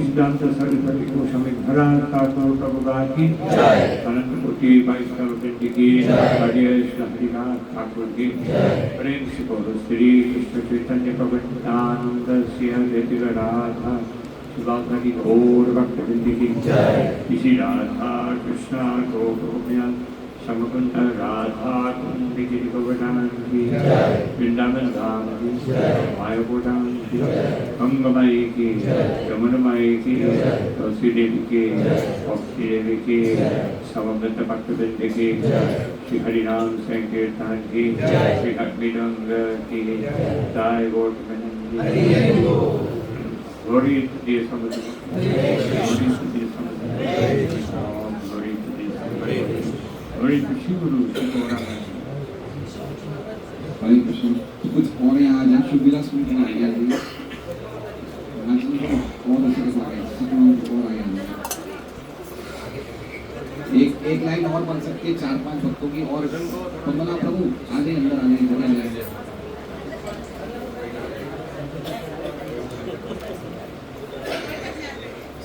सिद्धांत सरस्वती गोस्वामी महाराज ठाकुर प्रभुपाद की अनंत कोटि वैष्णव वृंद की हरिनाथ ठाकुर की प्रेम से बोलो श्री कृष्ण चैतन्य प्रभु नित्यानंद श्री अद्वैत राधा शिवांगी गौर भक्त वृंद की इसी राधा कृष्ण गोपियां समकुंड राधा कुंड की गोवर्धन की वृंदावन धाम की मायापुरम की गंगामाई की यमुनामाई की तुलसी देवी की भक्ति देवी की समवेत भक्त वृंद की श्री हरिनाम संकीर्तन की श्री अग्निरंग की जय Govardhan Glory to the Son, glory to the Son, glory to the Son, glory to Shivuru, Shivorama. हरे कृष्ण। कुछ और यहाँ आ जाए शुभ विलास में क्या आएगा जी? और ऐसे कैसे आएगा? और आएगा। एक लाइन और बन सकती है 4-5 भक्तों की और कमला प्रभु आगे अंदर आने जगह जाए।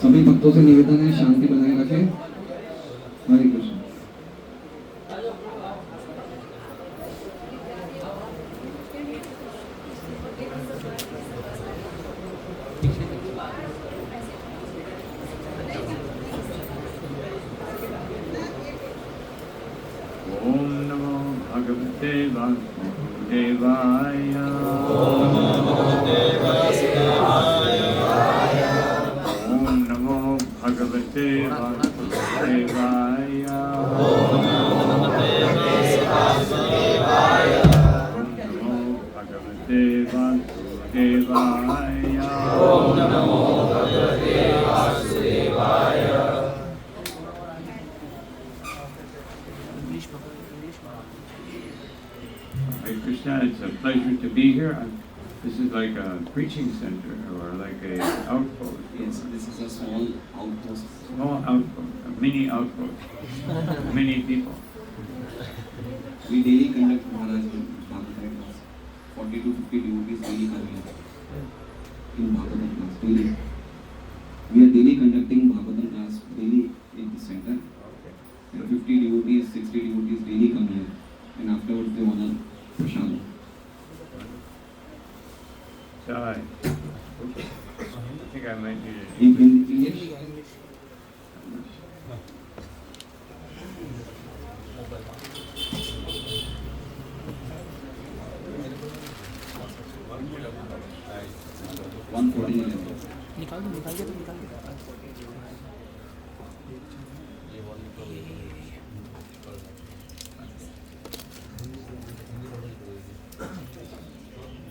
सभी भक्तों से निवेदन है शांति बनाए रखें। हरे कृष्ण। ओम नमो भगवते वासुदेवाय। ओम नमो भगवते वासुदेवाय। ओम नमो भगवते वासुदेवाय। ओम नमो भगवते वासुदेवाय। Hare Krishna, it's a pleasure to be here. This is like a preaching center or like a outpost. Yes, this is a small outpost. Small outpost, a mini outpost, many people. We daily conduct Maharaj Bhagavatam class. 40 to 50 devotees daily come here in Bhagavatam class daily. We are daily conducting Bhagavatam class daily in the center. There are 50 devotees, 60 devotees daily come here, and afterwards they honor Prashad. Shall I? I think I might need it. In English. 1:14 निकाल दो तो निकाल दो।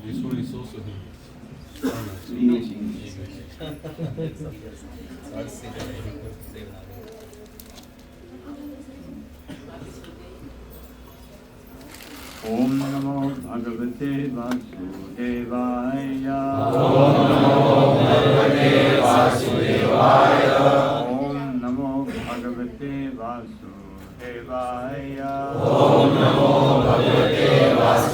This one is also him. English. Om Namo Bhagavate Vasudevaya. Om Namo Bhagavate Vasudevaya. Om Namo Bhagavate Vasudevaya. Om Namo Bhagavate Vasudevaya.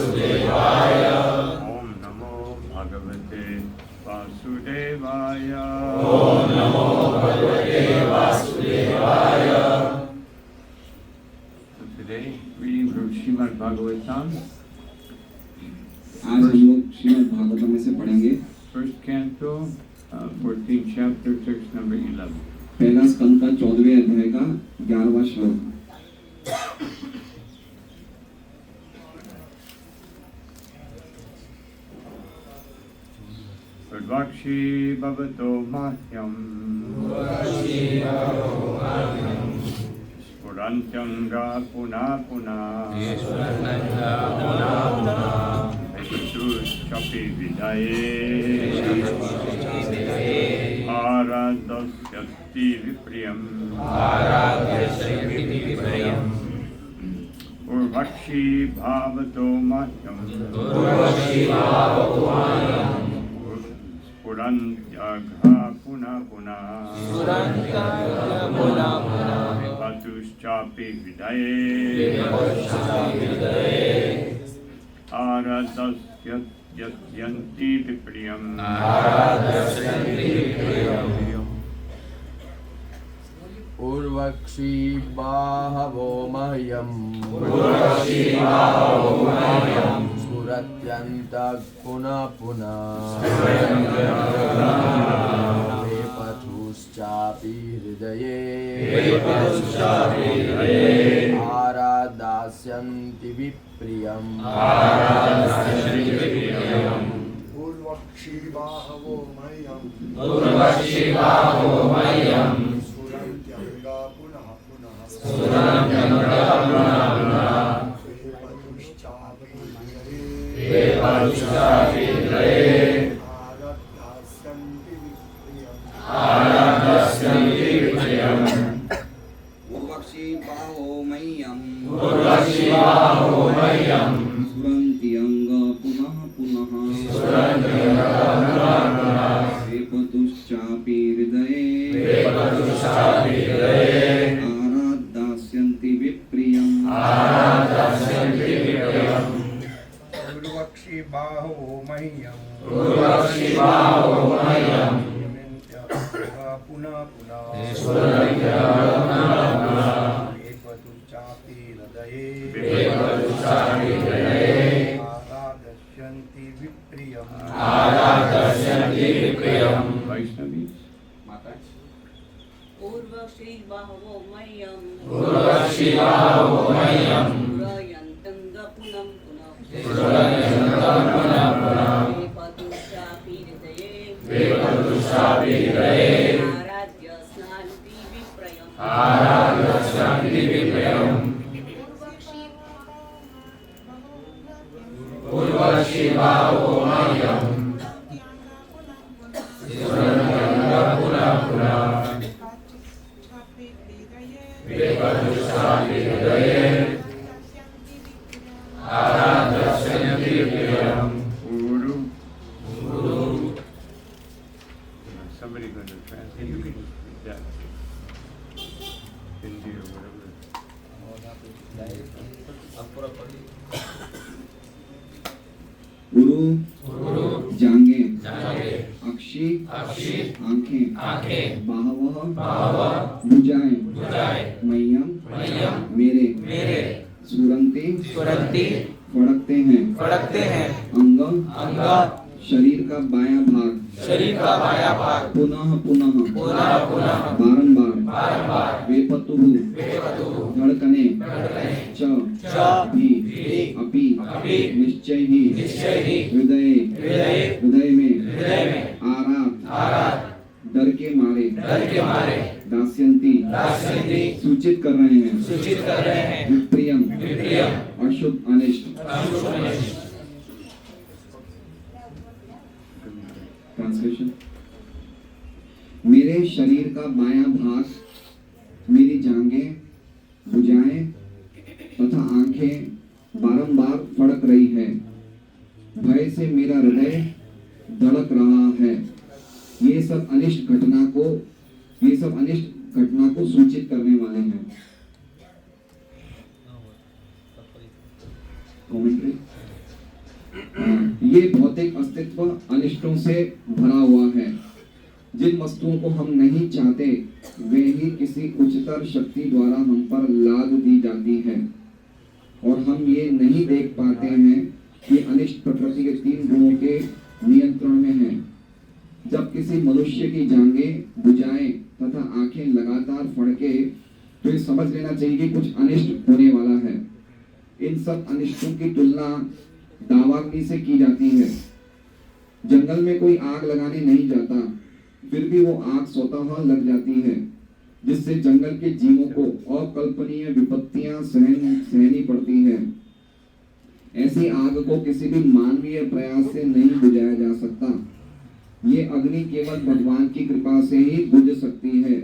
Bhagavatam में से पढ़ेंगे। First canto, 14th chapter, text number 11. पहला स्कंद का 14वें अध्याय का 11वां श्लोक। Udvakshi bhavato mahyam Spurantyanga puna puna Chapi vidaye Aradasyati vipriyam Urvakshi bhavato mahyam Purantyaga puna puna Vipatuschapi vidaye Aradasyanti vipriyam Urvakshi bahavo mahyam Suratyanta puna puna Vepatuschapi hridaye Aradasyanti vipriyam Urvakshi bahavo mahyam Surantyanga punah punah Vepatuschapi hridaye Aradasyanti vipriyam Urvakshi baho mayyam Surantyanga punah punah Vepatuschapi hridaye Aradasyanti vipriyam Urvakshi bahavo mahyam Surantyanga punah punah Vepatuschapi hridaye Aradasyanti vipriyam Vaishnavis. Urvakshi bahavo mahyam Surayantanga punam punam Vepatuschapi hridaye Aradyasyanti vipriyam Urvakshi bahavo mahyam Suranyanga puna puna Vepatuschapi hridaye Aradasyanti vipriyam Guru. Somebody going to translate. You can just read that. Hindi or whatever. गुरु जांगे अक्षी आंखें बाहवह भुजाएं मह्यम मेरे सुरंती फड़कते हैं अंग शरीर का बायां भाग पुनः बारंबार वेपतुः धड़कने च भी अपि निश्चय ही हृदय में आराध डर के मारे दास्यन्ति सूचित कर रहे हैं विप्रियम अशुभ अनिष्ट। ट्रांसलेशन। मेरे शरीर का बायां भाग, मेरी जांघें, भुजाएं तथा आंखें बारंबार फड़क रही है। भय से मेरा हृदय धड़क रहा है। ये सब अनिष्ट घटना को सूचित करने वाले हैं। कमेंट्री। ये भौतिक अस्तित्व अनिष्टों से भरा हुआ है। जिन वस्तुओं को हम नहीं चाहते वे ही किसी उच्चतर शक्ति द्वारा हम पर लाद दी जाती है और हम ये नहीं देख पाते हैं कि अनिष्ट प्रकृति के 3 गुणों के किसी मनुष्य की जांघें बुझाए तथा आंखें लगातार फड़के तो ये समझ लेना चाहिए कि कुछ अनिष्ट होने वाला है। इन सब अनिष्टों की तुलना दावाग्नि से की जाती है। जंगल में कोई आग लगाने नहीं जाता, फिर भी वो आग स्वतः लग जाती है, जिससे जंगल के जीवों को अकल्पनीय विपत्तियां सहनी पड़ती है। ऐसी आग को किसी भी मानवीय प्रयास से नहीं बुझाया जा सकता। ये अग्नि केवल भगवान की कृपा से ही बुझ सकती है,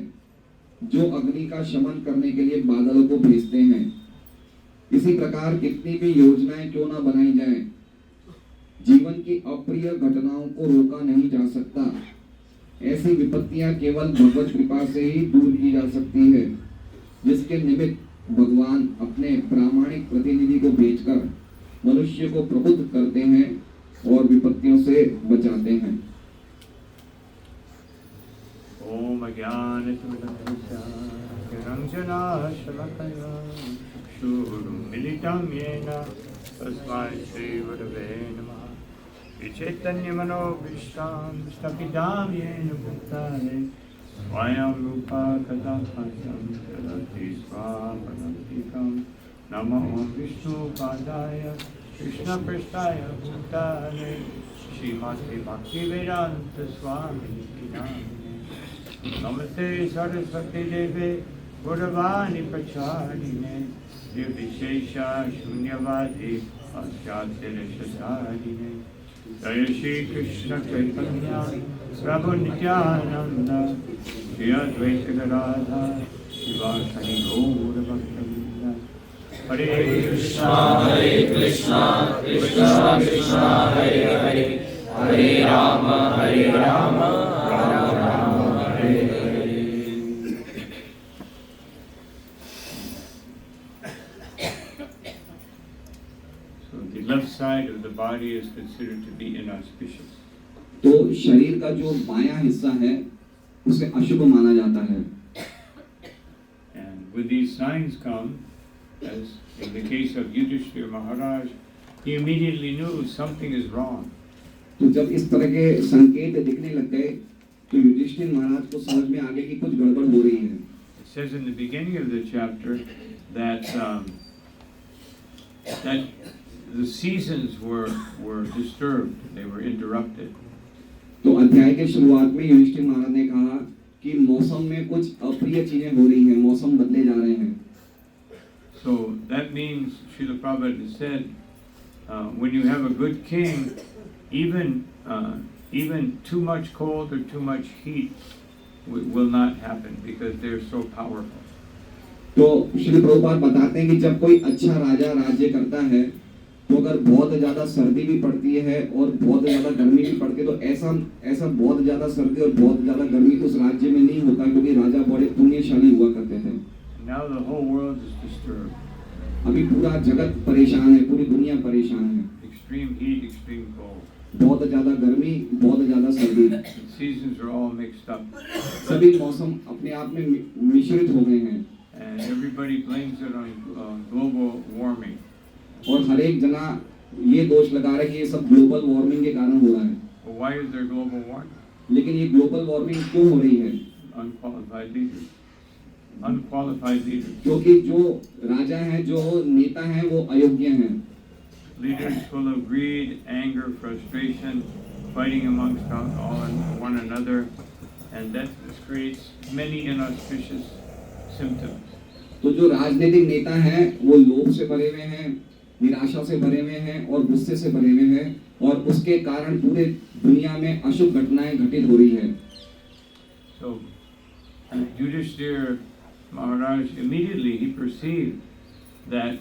जो अग्नि का शमन करने के लिए बादलों को भेजते हैं। इसी प्रकार कितनी भी योजनाएं क्यों ना बनाई जाए, जीवन की अप्रिय घटनाओं को रोका नहीं जा सकता। ऐसी विपत्तियां केवल भगवत कृपा से ही दूर की जा सकती है, जिसके निमित्त भगवान अपने प्रामाणिक प्रतिनिधि को भेजकर मनुष्य को प्रबुद्ध करते हैं और विपत्तियों से बचाते हैं। ओम अज्ञानतिमिरन्धस्य ज्ञानाञ्जनाशलाकया चक्षुरुन्मीलितं येन तस्मै श्रीगुरवे नमः। विचैतन्यमनोभीष्टां स्थापितां येन भूतानि स्वयं रूपा कदा मह्यं ददाति स्वापदान्तिकं। नमो विष्णुपादाय कृष्णपृष्ठाय भूताने श्रीमते भक्तिवेदान्तस्वामिनिति नामिने। नमस्ते सरस्वती देवे गौरवाणी प्रचारिणे निर्विशेषा शून्यवादी पाश्चात्यदेशधारिणे। जय श्री कृष्ण चैतन्य प्रभु नित्यानंद श्री अद्वैत गदाधर शिवासादि गौर भक्तवृंद। हरे कृष्णा कृष्णा कृष्णा हरे हरे, हरे Ram Ram Ram Hare Hare. So the left side of the body is considered to be inauspicious. तो शरीर का जो बायां हिस्सा है उसे अशुभ माना जाता है। And when these signs come, as in the case of Yudhishthira Maharaj, he immediately knew something is wrong. तो जब इस तरह के संकेत दिखने लग गए तो युधिष्ठिर महाराज को समझ में आ गया कि कुछ गड़बड़ हो रही है। It says in the beginning of the chapter that that the seasons were disturbed, they were interrupted. तो अध्याय के शुरुआत में युधिष्ठिर महाराज ने कहा कि मौसम में कुछ अप्रिय चीजें हो रही हैं, मौसम बदले जा रहे हैं। So that means, Srila Prabhupada said, when you have a good king, even too much cold or too much heat will not happen because they're so powerful. तो श्री प्रभुपाद बताते हैं कि जब कोई अच्छा राजा राज्य करता है तो अगर बहुत ज्यादा सर्दी भी पड़ती है और बहुत ज्यादा गर्मी भी पड़ती है तो ऐसा बहुत ज्यादा सर्दी और बहुत ज्यादा गर्मी उस राज्य में नहीं होता, क्योंकि राजा बड़े पुण्यशाली हुआ करते थे। Now the whole world is disturbed. अभी पूरा जगत परेशान है, पूरी दुनिया परेशान है। Extreme heat, extreme cold. बहुत ज्यादा गर्मी, बहुत ज्यादा सर्दी, The seasons are all mixed up. सभी मौसम अपने आप में मिश्रित हो गए हैं And everybody blames it on global warming. और हर एक जना ये दोष लगा रहा है कि ये सब ग्लोबल वार्मिंग के कारण हो रहा है। But why is there global warming? लेकिन ये ग्लोबल वार्मिंग क्यों हो रही है? Unqualified leaders. Unqualified leaders. क्योंकि जो राजा हैं, जो नेता हैं, वो अयोग्य हैं। Leaders full of greed, anger, frustration, fighting amongst one another, and that creates many inauspicious symptoms. तो जो राजनीतिक नेता हैं वो लोभ से भरे हुए हैं, निराशा से भरे हुए हैं और गुस्से से भरे हुए हैं, और उसके कारण पूरे दुनिया में अशुभ घटनाएं घटित हो रही है। So Yudhishthira Maharaj immediately he perceived that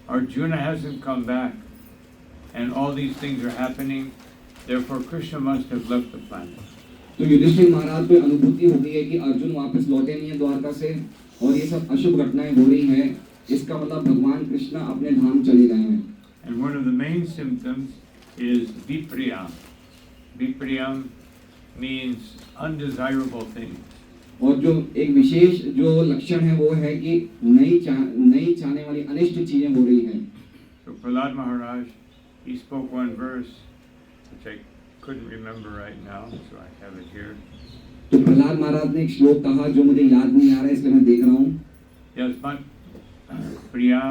Arjuna hasn't come back and all these things are happening, therefore Krishna must have left the planet. तो युधिष्ठिर महाराज को अनुभूति हो गई है कि अर्जुन वापस लौटे नहीं है द्वारका से और ये सब अशुभ घटनाएं हो रही हैं, इसका मतलब भगवान कृष्ण अपने धाम चले गए हैं। And one of the main symptoms is vipriyam. Vipriyam means undesirable things. और जो एक विशेष जो लक्षण है वो है कि नई चाहने वाली अनिष्ट चीजें हो रही हैं। So Prahlad Maharaj, he spoke one verse which I couldn't remember right now, so I have it here. तो प्रहलाद महाराज ने एक श्लोक कहा जो मुझे याद नहीं आ रहा है, इसलिए मैं देख रहा हूँ। Yasmat priya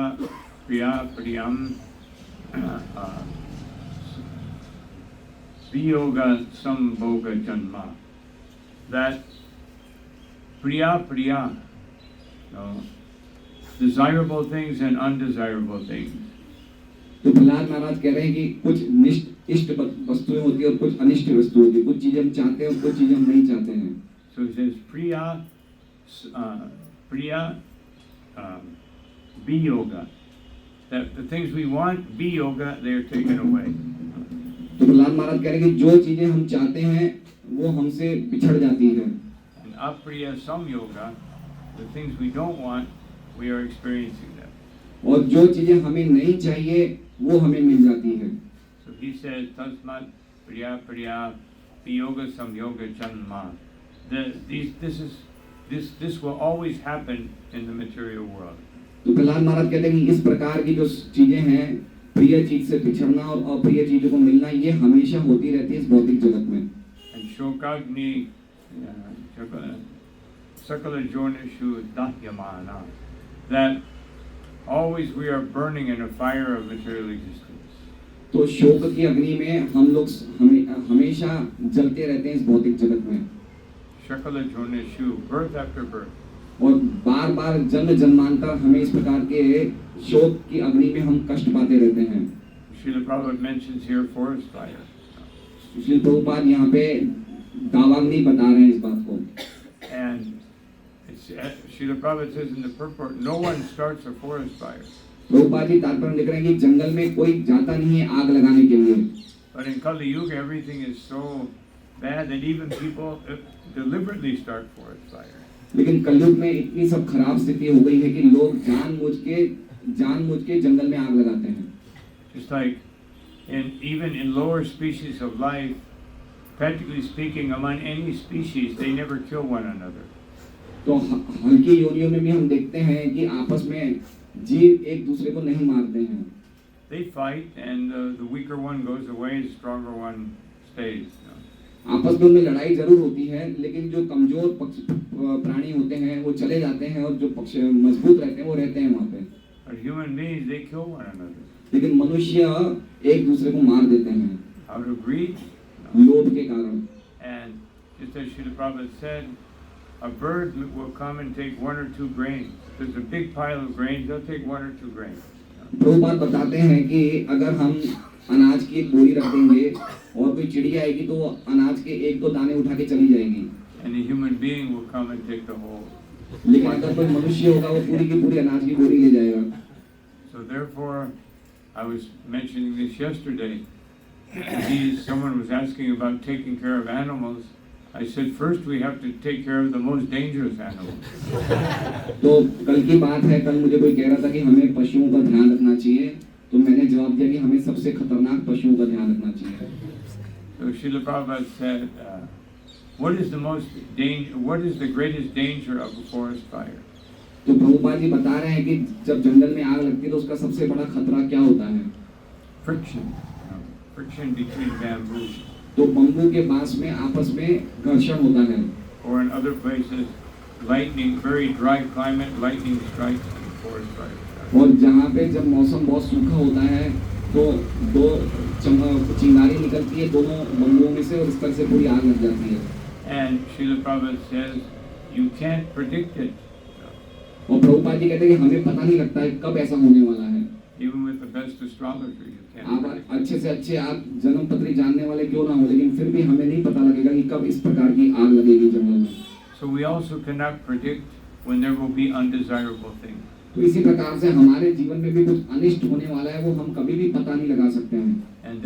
priyam viyoga sambhoga janma. That priya, desirable things and undesirable things. तो प्रहलाद महाराज कह रहे हैं कि कुछ इष्ट वस्तुएं होती है और कुछ अनिष्ट वस्तु होती है, कुछ चीजें हम चाहते हैं और कुछ चीजें हम नहीं चाहते हैं। So it says priya be yoga. That the things we want be yoga, they are taken away. तो प्रहलाद महाराज कह रहे हैं कि जो चीजें हम चाहते हैं वो हमसे बिछड़ जाती हैं। And apriya samyoga, the things we don't want, we are experiencing them. और जो चीजें हमें नहीं चाहिए वो हमें मिल जाती हैं। So he says tasmat priya viyoga samyoga janma. This will always happen in the material world. तो प्रहलाद महाराज कहते हैं कि इस प्रकार की जो चीजें हैं, प्रिय चीज से बिछड़ना और अप्रिय चीजों को मिलना, ये हमेशा होती रहती है इस भौतिक जगत में। And shokagni sakala jornishu dahyamana. That always we are burning in a fire of material existence. तो शोक की अग्नि में हम लोग हमेशा जलते रहते हैं इस भौतिक जगत में। Shakala jornishu, birth after birth. और बार बार जन्म जन्मांतर हमें इस प्रकार के शोक की अग्नि में हम कष्ट पाते रहते हैं। Srila Prabhupada mentions here forest fire. Srila Prabhupada यहाँ पे दावाग्नि बता रहे हैं इस बात को। And Srila Prabhupada says in the purport, no one starts a forest fire. Prabhupada ji तात्पर्य लिख रहे हैं कि जंगल में कोई जाता नहीं है आग लगाने के लिए। But in Kali Yuga, everything is so bad that even people deliberately start forest fire. लेकिन कलयुग में इतनी सब खराब स्थिति हो गई है कि लोग जानबूझ के जंगल में आग लगाते हैं। Just like even in lower species of life, practically speaking, among any species, they never kill one another. तो हल्की योनियों में भी हम देखते हैं कि आपस में जीव एक दूसरे को नहीं मारते हैं। They fight, and the weaker one goes away, the stronger one stays. आपस में उनमें लड़ाई जरूर होती है, लेकिन जो कमजोर प्राणी होते हैं वो चले जाते हैं और जो पक्ष मजबूत रहते हैं वो रहते हैं वहाँ पे। But human beings, they kill one another. लेकिन मनुष्य एक दूसरे को मार देते हैं Out of greed. लोभ के कारण। And just as Srila Prabhupada said, a bird will come and take 1 or 2 grains. If there's a big pile of grains, they'll take 1 or 2 grains. Prabhupada बताते हैं कि अगर हम अनाज की एक बोरी रख देंगे और कोई चिड़िया आएगी तो वो अनाज के 1-2 दाने उठा के चली जाएगी। And a human being will come and take the whole. लेकिन अगर कोई मनुष्य होगा वो पूरी की पूरी अनाज की बोरी ले जाएगा। So therefore, I was mentioning this yesterday. Someone was asking about taking care of animals. I said first we have to take care of the most dangerous animals. तो कल की बात है, कल मुझे कोई कह रहा था कि हमें पशुओं का ध्यान रखना चाहिए, तो मैंने जवाब दिया कि हमें सबसे खतरनाक पशुओं का ध्यान रखना चाहिए। So Srila Prabhupada said, what is the greatest danger of a forest fire? तो प्रभुपाद जी बता रहे हैं कि जब जंगल में आग लगती है तो उसका सबसे बड़ा खतरा क्या होता है? Friction between bamboo. तो बम्बू के बांस में आपस में घर्षण होता है। Or in other places, lightning, very dry climate, lightning strikes and forest fire. और जहाँ पे जब मौसम बहुत सूखा होता है तो 2 चिंगारी निकलती है दोनों बम्बुओं में से और इस तरह से पूरी आग लग जाती है। And Srila Prabhupada says, you can't predict it. और प्रभुपाद जी कहते हैं कि हमें पता नहीं लगता है कब ऐसा होने वाला है। Even with the best astrologer, you can't आप predict it. अच्छे से अच्छे आप जन्म पत्री जानने वाले क्यों ना हो, लेकिन फिर भी हमें नहीं पता लगेगा कि कब इस प्रकार की आग लगेगी जंगल में। So we also cannot predict when there will be undesirable things. तो इसी प्रकार से हमारे जीवन में भी कुछ अनिष्ट होने वाला है, वो हम कभी भी पता नहीं लगा सकते हैं। And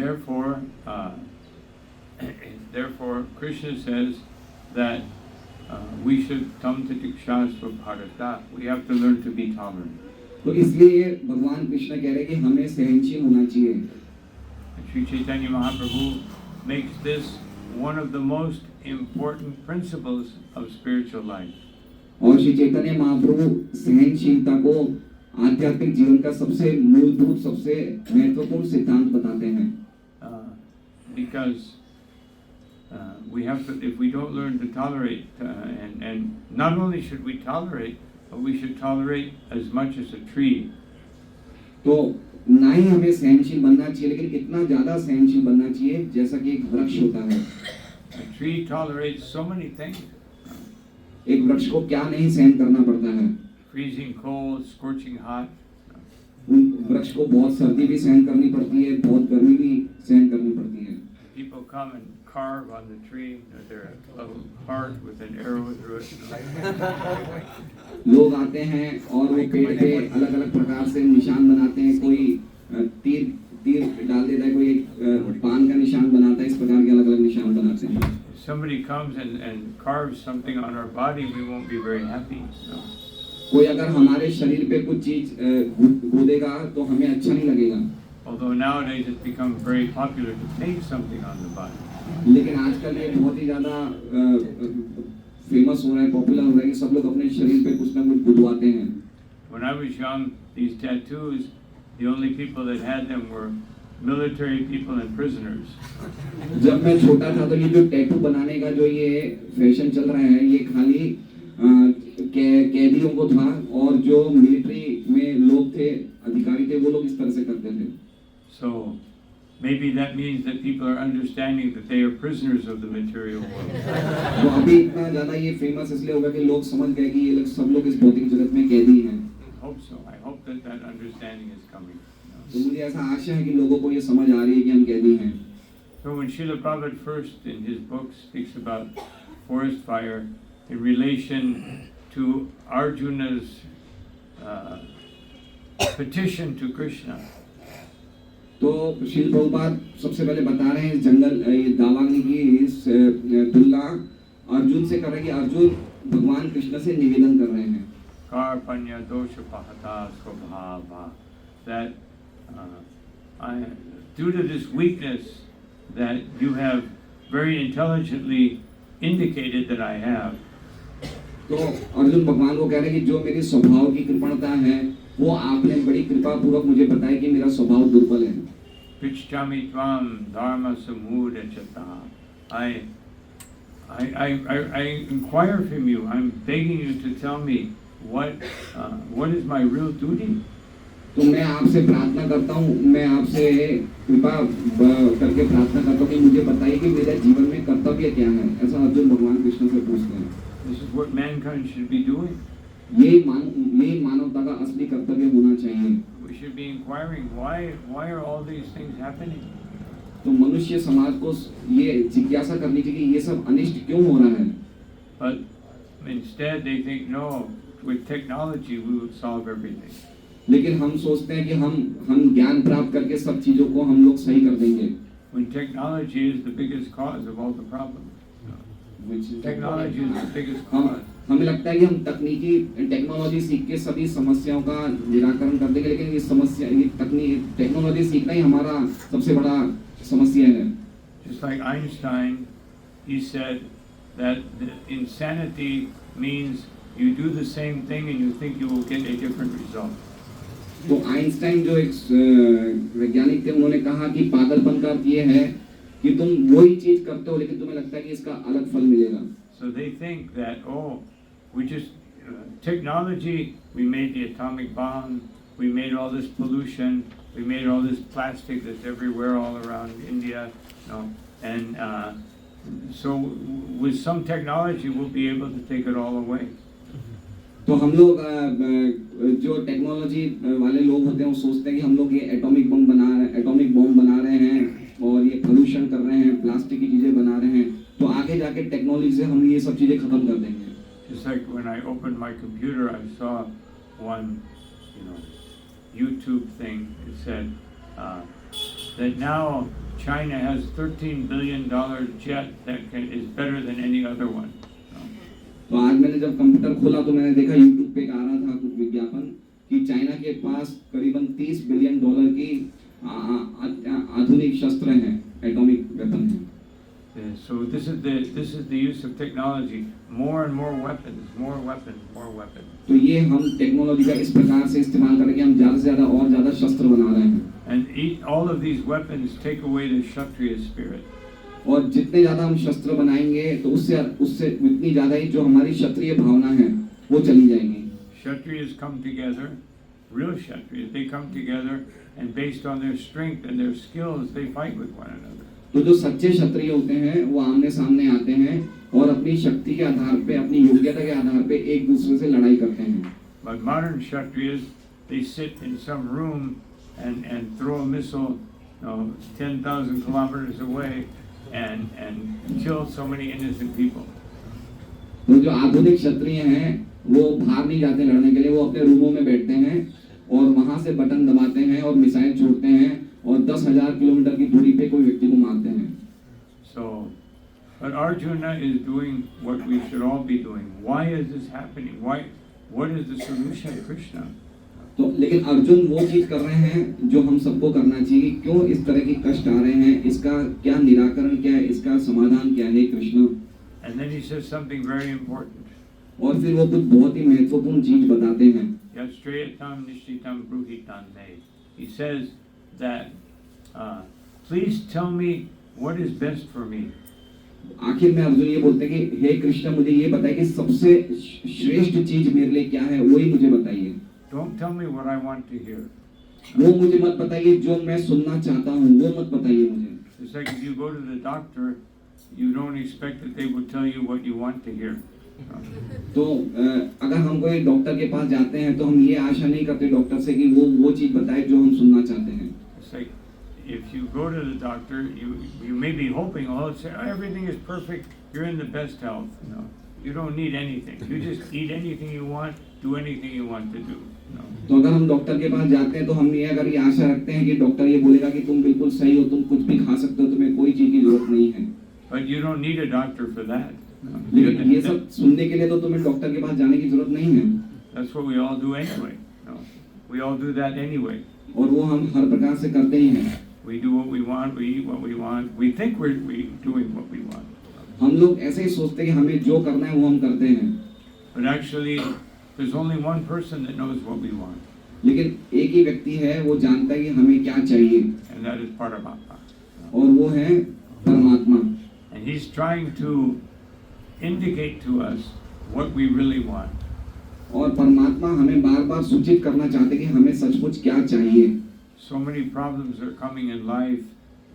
therefore, Krishna says that we should come to Dikshastra Bharata. We have to learn to be tolerant. तो इसलिए भगवान कृष्ण कह रहे हैं कि हमें सहनशील होना चाहिए। And Sri Chaitanya Mahaprabhu makes this one of the most important principles of spiritual life. और श्री चैतन्य महाप्रभु सहनशीलता को आध्यात्मिक जीवन का सबसे मूलभूत, सबसे महत्वपूर्ण सिद्धांत बताते हैं। Because we have to, if we don't learn to tolerate, and not only should we tolerate, but we should tolerate as much as a tree. तो ना ही हमें सहनशील बनना चाहिए, लेकिन इतना ज्यादा सहनशील बनना चाहिए जैसा कि एक वृक्ष होता है। A tree tolerates so many things. एक वृक्ष को क्या नहीं सहन करना पड़ता है। Freezing cold, scorching hot. उन वृक्ष को बहुत सर्दी भी सहन करनी पड़ती है, बहुत गर्मी भी सहन करनी पड़ती है। People come and carve on the tree, they're a little heart with an arrow through it. लोग आते हैं और वो पेड़ पे अलग अलग प्रकार से निशान बनाते हैं, कोई तीर डाल देता है, कोई पान का निशान बनाता है, इस प्रकार के अलग अलग निशान बनाते हैं। Somebody comes and carves something on our body, we won't be very happy. No. कोई अगर हमारे शरीर पे कुछ चीज खोदेगा तो हमें अच्छा नहीं लगेगा। Although nowadays it's become very popular to paint something on the body. लेकिन आजकल ये बहुत ही ज्यादा फेमस हो रहा है, पॉपुलर हो रहा है कि सब लोग अपने शरीर पे कुछ ना कुछ बुदवाते हैं। When I was young, these tattoos, the only people that had them were military people and prisoners. जब मैं छोटा था तो ये जो टैटू बनाने का जो ये फैशन चल रहा है, ये खाली कैदियों को था, और जो मिलिट्री में लोग थे, अधिकारी थे, वो लोग इस तरह से करते थे। So maybe that means that people are understanding that they are prisoners of the material world. तो अभी इतना ज्यादा ये फेमस इसलिए होगा कि लोग समझ गए कि ये लोग सब लोग इस भौतिक जगत में कैदी हैं। I hope so. I hope that that understanding is coming. तो मुझे ऐसा आशा है कि लोगों को ये समझ आ रही है कि हम कैदी हैं। So when Srila Prabhupada first in his book speaks about forest fire in relation to Arjuna's petition to Krishna. तो श्रील प्रभुपाद सबसे पहले बता रहे हैं इस जंगल ये दावाग्नि की इस तुलना अर्जुन से कर रहे हैं कि अर्जुन भगवान कृष्ण से निवेदन कर रहे हैं। Karpanya dosha pahata svabhava, that due to this weakness that you have very intelligently indicated that I have, तो अर्जुन भगवान को कह रहे हैं कि जो मेरी स्वभाव की कृपणता है वो आपने बड़ी कृपा पूर्वक मुझे बताया कि मेरा स्वभाव दुर्बल है। Pichchami tvam dharma samudachata. I inquire from you. I'm begging you to tell me what is my real duty. तो मैं आपसे प्रार्थना करता हूँ, मैं आपसे कृपा करके प्रार्थना करता हूँ कि मुझे बताइए कि मेरे जीवन में कर्तव्य क्या है। ऐसा अर्जुन भगवान कृष्ण से पूछते हैं। This is what mankind should be doing. ये मानवता का असली कर्तव्य होना चाहिए। We should be inquiring why are all these things happening? तो मनुष्य समाज को ये जिज्ञासा करनी चाहिए कि ये सब अनिष्ट क्यों हो रहा है। But instead they think, no, with technology we will solve everything. लेकिन हम सोचते हैं कि हम ज्ञान प्राप्त करके सब चीजों को हम लोग सही कर देंगे। When technology is the biggest cause of all the problems. Technology is the biggest cause. हमें लगता है कि हम टेक्नोलॉजी सीख के सभी समस्याओं का निराकरण कर देंगे, लेकिन ये समस्या ये टेक्नोलॉजी सीखना ही हमारा सबसे बड़ा समस्या है। Just like Einstein, he said that the insanity means you do the same thing and you think you will get a different result. तो आइंस्टाइन जो एक वैज्ञानिक थे, उन्होंने कहा कि पागलपन का अर्थ ये है कि तुम वही चीज करते हो लेकिन तुम्हें लगता है कि इसका अलग फल मिलेगा। So they think that, we just technology, we made the atomic bomb, we made all this pollution, we made all this plastic that's everywhere all around India, and so with some technology we'll be able to take it all away. तो हम लोग जो technology वाले लोग होते हैं वो सोचते हैं कि हम लोग ये एटॉमिक बम बना रहे हैं और ये पोल्यूशन कर रहे हैं, प्लास्टिक की चीजें बना रहे हैं, तो आगे जाके टेक्नोलॉजी से हम ये सब चीजें खत्म कर देंगे। Just like when I opened my computer, I saw one, YouTube thing. It said that now China has $13 billion jet that is better than any other one. तो आज मैंने जब कंप्यूटर खोला तो मैंने देखा YouTube पे आ रहा था कुछ विज्ञापन कि चाइना के पास करीबन $30 बिलियन की आधुनिक शस्त्र हैं, एटॉमिक वेपन हैं। So this is the use of technology. More and more weapons, more weapons, more weapons. तो ये हम टेक्नोलॉजी का इस प्रकार से इस्तेमाल करके हम ज़्यादा से ज़्यादा और ज़्यादा शस्त्र बना रहे हैं। And all of these weapons take away the Kshatriya spirit. और जितने ज्यादा हम शस्त्र बनाएंगे तो उससे उससे उतनी ज्यादा ही जो हमारी क्षत्रिय भावना है वो चली जाएगी। Kshatriyas come together, real Kshatriyas, they come together and based on their strength and their skills, they fight with one another. तो जो सच्चे क्षत्रिय होते हैं वो आमने सामने आते हैं और अपनी शक्ति के आधार पे, अपनी योग्यता के आधार पे एक दूसरे से लड़ाई करते हैं। But modern Kshatriyas, they sit in some room and throw a missile, 10,000 kilometers away and kill so many innocent people. तो जो आधुनिक क्षत्रिय हैं वो बाहर नहीं जाते लड़ने के लिए, वो अपने रूमों में बैठते हैं और वहां से बटन दबाते हैं और मिसाइल छोड़ते हैं और 10,000 किलोमीटर की दूरी पे कोई व्यक्ति को मारते हैं। So, but Arjuna is doing what we should all be doing. Why is this happening? What is the solution, Krishna? तो लेकिन अर्जुन वो चीज कर रहे हैं जो हम सबको करना चाहिए। क्यों इस तरह की कष्ट आ रहे हैं, इसका क्या निराकरण क्या है, इसका समाधान क्या है Krishna? And then he says something very important. और फिर वो कुछ बहुत ही महत्वपूर्ण चीज बताते हैं। Yastreyatam nishchitam bruhitam me. He says that, please tell me what is best for me. आखिर में अर्जुन ये बोलते हैं कि हे कृष्ण मुझे ये बताइए कि सबसे श्रेष्ठ चीज मेरे लिए क्या है, वही मुझे बताइए। Don't tell me what I want to hear. वो मुझे मत बताइए जो मैं सुनना चाहता हूँ, वो मत बताइए मुझे। It's like if you go to the doctor, you don't expect that they will tell you what you want to hear. तो अगर हम कोई डॉक्टर के पास जाते हैं तो हम ये आशा नहीं करते डॉक्टर से कि वो चीज बताए जो हम सुनना चाहते हैं। It's like if you go to the doctor, you may be hoping, say, everything is perfect, you're in the best health. You don't need anything. You just eat anything you want, do anything you want to do. तो अगर हम doctor के पास जाते हैं तो हम ये अगर ये आशा रखते हैं कि डॉक्टर ये बोलेगा कि तुम बिल्कुल सही हो, तुम कुछ भी खा सकते हो, तुम्हें कोई चीज की जरूरत नहीं है। But you don't need a doctor for that. लेकिन ये सब सुनने के लिए तो तुम्हें डॉक्टर के पास जाने की जरूरत नहीं है। That's what we all do anyway. We all do that anyway. और वो हम हर प्रकार से करते ही हैं। We do what we want, we eat what we want, we think we're doing what we want. हम लोग ऐसे ही सोचते हैं कि हमें जो करना है वो हम करते हैं। But actually, there's only one person that knows what we want. लेकिन एक ही व्यक्ति है वो जानता है कि हमें क्या चाहिए। And that is Paramatma. और वो है परमात्मा। And he's trying to indicate to us what we really want. और परमात्मा हमें बार-बार सूचित करना चाहते हैं कि हमें सचमुच क्या चाहिए। So many problems are coming in life,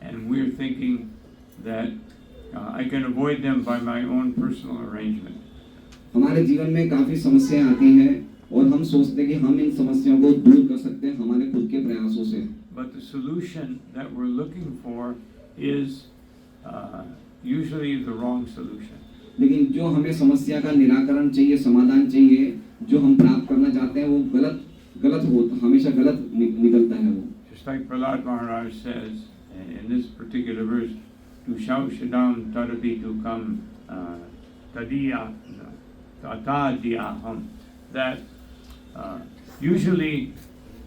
and we're thinking that I can avoid them by my own personal arrangement. हमारे जीवन में काफी समस्याएं आती हैं और हम सोचते हैं कि हम इन समस्याओं को दूर कर सकते हैं हमारे खुद के प्रयासों से। But the solution that we're looking for is usually the wrong solution. लेकिन जो हमें समस्या का निराकरण चाहिए, समाधान चाहिए, जो हम प्राप्त करना चाहते हैं वो गलत होता, हमेशा गलत निकलता है वो। Just like Prahlad Maharaj says in this particular verse, "Tu shaushadam tadapi tu kam tadiya tatadiyaham," that usually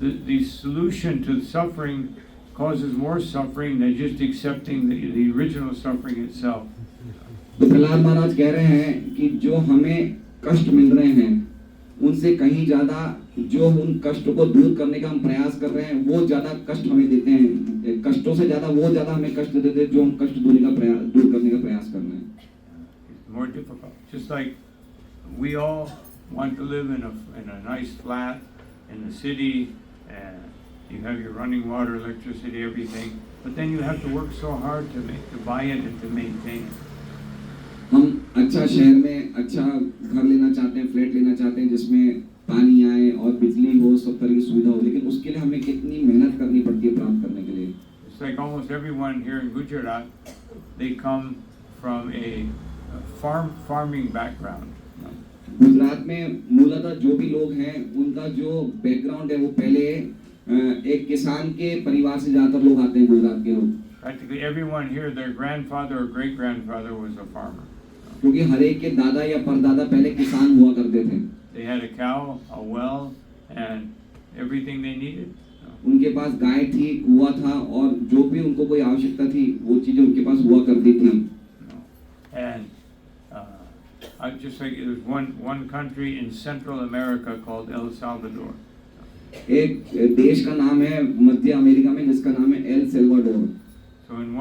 the solution to suffering causes more suffering than just accepting the original suffering itself. तो प्रहलाद महाराज कह रहे हैं कि जो हमें कष्ट मिल रहे हैं उनसे कहीं ज्यादा जो उन कष्ट को दूर करने का हम प्रयास कर रहे हैं वो ज्यादा कष्ट हमें देते हैं। कष्टों से ज्यादा वो ज्यादा हमें कष्ट देते हैं जो हम कष्ट दूर करने का प्रयास कर रहे हैं। It's more difficult. Just like we all want to live in a nice flat in the city, and you have your running water, electricity, everything, but then you have to work so hard to buy it and to maintain it. हम अच्छा शहर में अच्छा घर लेना चाहते हैं, flat लेना चाहते हैं जिसमें पानी आए और बिजली हो, सब तरह की सुविधा हो, लेकिन उसके लिए हमें कितनी मेहनत करनी पड़ती है प्राप्त करने के लिए। It's like almost everyone here in Gujarat, they come from a farming background. Gujarat में मूलतः जो भी लोग हैं उनका जो बैकग्राउंड है वो पहले एक किसान के परिवार से ज्यादातर लोग आते हैं गुजरात के लोग। Practically everyone here, their grandfather or great grandfather was a farmer. क्योंकि हर एक के दादा या परदादा पहले किसान हुआ करते थे। They had a cow, a well, and everything they needed. उनके पास गाय थी, कुआं था और जो भी उनको कोई आवश्यकता थी वो चीजें उनके पास हुआ करती थी। And I just like there's one country in Central America called El Salvador. एक देश का नाम है मध्य अमेरिका में जिसका नाम है El Salvador. So in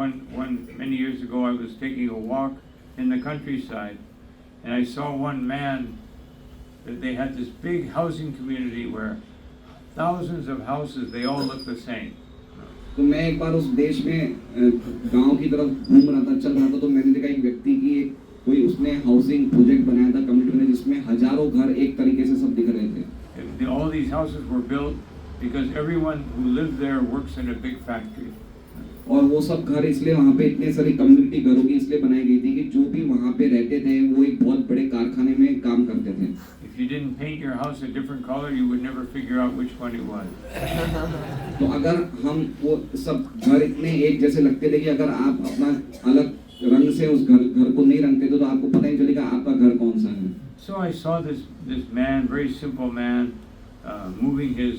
many years ago, I was taking a walk in the countryside, and I saw one man that they had this big housing community where thousands of houses, they all look the same. तो मैं एक बार उस देश में गांव की तरफ घूम रहा था, चल रहा था, तो मैंने देखा एक व्यक्ति की कोई उसने हाउसिंग प्रोजेक्ट बनाया था कम्युनिटी में, जिसमें हजारों घर एक तरीके से सब दिख रहे थे। All these houses were built because everyone who lived there works in a big factory. और वो सब घर इसलिए वहाँ पे इतने सारी कम्युनिटी घरों की इसलिए बनाई गई थी कि जो भी वहाँ पे रहते थे वो एक बहुत बड़े कारखाने में काम करते थे। If you didn't paint your house a different color, you would never figure out which one it was. तो अगर हम वो सब घर इतने एक जैसे लगते थे कि अगर आप अपना अलग रंग से उस घर को नहीं रंगते तो आपको पता ही चलेगा आपका घर कौन सा है। So I saw this man, very simple man, moving his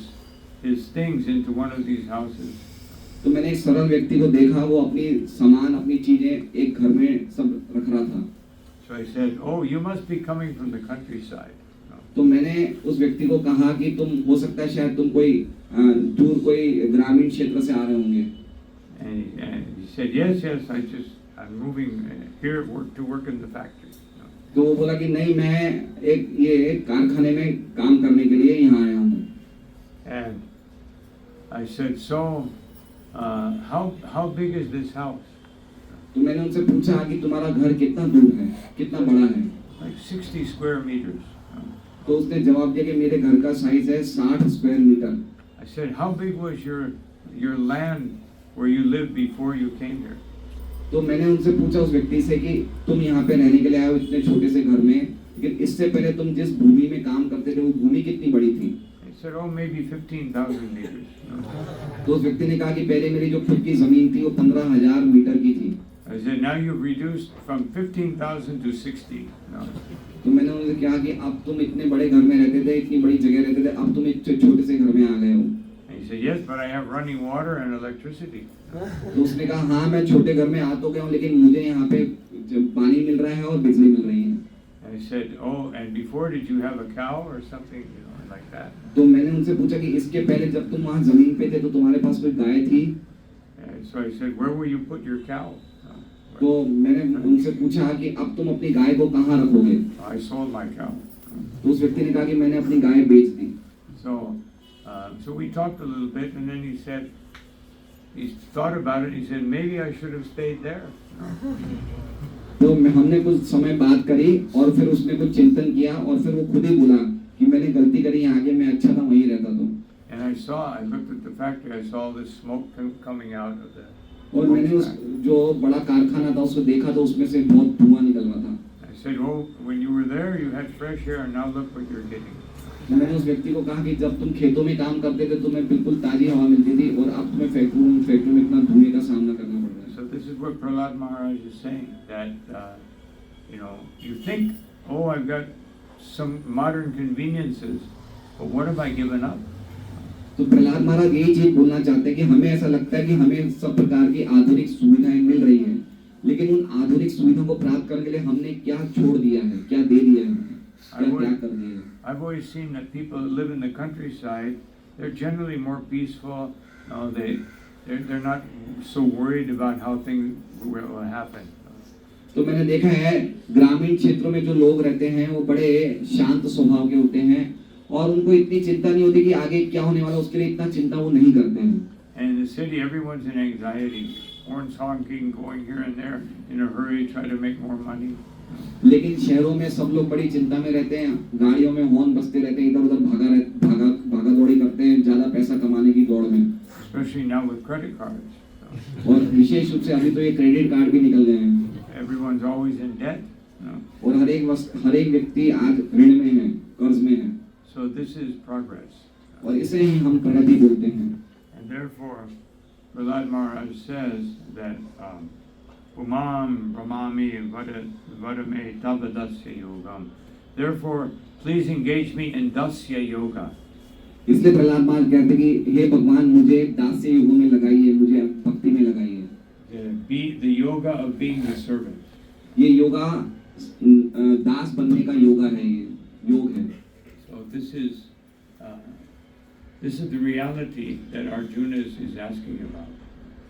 things into one of these houses. तो मैंने एक सरल व्यक्ति को देखा, वो अपनी सामान अपनी चीजें एक घर में सब रख रहा था। So I said, "Oh, you must be coming from the countryside." तो मैंने उस व्यक्ति को कहा कि तुम हो सकता है शायद तुम कोई दूर कोई ग्रामीण क्षेत्र से आ रहे होंगे। And he said, "Yes, I'm moving here to work in the factory." तो वो बोला कि नहीं, मैं एक कारखाने में काम करने के लिए यहाँ आया हूँ। And I said, "So, how big is this house?" तो मैंने उनसे पूछा कि तुम्हारा घर कितना दूर है, कितना बड़ा है? Like 60 square meters. तो उसने जवाब दिया कि मेरे घर का साइज है 60 square metre. I said, "How big was your land where you lived before you came here?" तो मैंने उनसे पूछा उस व्यक्ति से कि तुम यहाँ पे रहने के लिए आए हो इतने छोटे से घर में, लेकिन इससे पहले तुम जिस भूमि में काम करते थे वो भूमि कितनी बड़ी थी? He said, "Oh, maybe 15,000 meters." तो उस व्यक्ति ने कहा कि पहले मेरी जो खुद की जमीन थी वो 15,000 मीटर की थी। I said, "Now you've reduced from 15,000 to 60." तो मैंने उनसे कहा कि अब तुम इतने बड़े घर में रहते थे, इतनी बड़ी जगह रहते थे, अब तुम एक छोटे से घर में आ गए हो। And he said, "Yes, but I have running water and electricity." तो उसने कहा हाँ, मैं छोटे घर में आ तो गया हूँ, लेकिन मुझे यहाँ पे पानी मिल रहा है और बिजली मिल रही है। And I said, "Oh, and before did you have a cow or something, like that?" तो मैंने उनसे पूछा कि इसके पहले जब तुम वहाँ जमीन पे थे तो तुम्हारे पास कोई गाय थी? And so I said, "Where will you put your cow?" तो मैंने उनसे पूछा कि अब तुम अपनी गाय को कहाँ रखोगे? I sold my cow. तो उस व्यक्ति ने कहा कि मैंने अपनी गाय बेच दी। So we talked a little bit, and then he said, he thought about it. He said, "Maybe I should have stayed there." तो हमने कुछ समय बात करी और फिर उसने कुछ चिंतन किया और फिर वो खुद ही बोला कि मैंने गलती करी, यहाँ आगे मैं अच्छा था वहीं रहता तो। And I looked at the factory. I saw all this smoke coming out of the. और मैंने उस जो बड़ा कारखाना था उसको देखा तो उसमें से बहुत धुआं निकल रहा था। I said, "Oh, when you were there, you had fresh air, and now look what you're getting." तो मैंने उस व्यक्ति को कहा कि जब तुम खेतों में काम करते थे तुम्हें बिल्कुल ताजी हवा मिलती थी और अब तुम्हें फैक्ट्री में इतना धुएं का सामना करना पड़ रहा है। So this is what Prahlad Maharaj is saying, that you think, "Oh, I've got some modern conveniences, but what have I given up?" तो प्रहलाद महाराज यही चीज बोलना चाहते हैं कि हमें ऐसा लगता है कि हमें सब प्रकार की आधुनिक सुविधाएं मिल रही हैं, लेकिन उन आधुनिक सुविधाओं को प्राप्त करने के लिए हमने क्या छोड़ दिया है, क्या दे दिया है, क्या त्याग कर दिया है। I've always seen that people who live in the countryside, they're generally more peaceful. They're not so worried about how things will happen. तो मैंने देखा है ग्रामीण क्षेत्रों में जो लोग रहते हैं वो बड़े शांत स्वभाव के होते हैं और उनको इतनी चिंता नहीं होती कि आगे क्या होने वाला, उसके लिए इतना चिंता वो नहीं करते हैं। And in the city, everyone's in anxiety, horns honking, going here and there in a hurry, try to make more money. लेकिन शहरों में सब लोग बड़ी चिंता में रहते हैं, गाड़ियों में हॉर्न बजते रहते हैं, इधर उधर भागा दौड़ी करते हैं ज्यादा पैसा कमाने की दौड़ में। Especially now with credit cards. और विशेष रूप से अभी तो ये क्रेडिट कार्ड भी निकल गए हैं। Everyone's always in debt. और हर एक व्यक्ति आज ऋण में है, कर्ज में है। So this is progress. और इसे ही हम प्रगति बोलते हैं। And therefore, Prahlad Maharaj says that Umam Brahmami Vadame Tavadasya Yogam. Therefore, please engage me in Dasya Yoga. इसलिए प्रहलाद महाराज कहते कि हे भगवान मुझे दास्य योग में लगाइए, मुझे भक्ति में लगाइए। The yoga of being the servant. ये योगा दास बनने का योगा है, ये योग है। So this is the reality that Arjuna is asking about.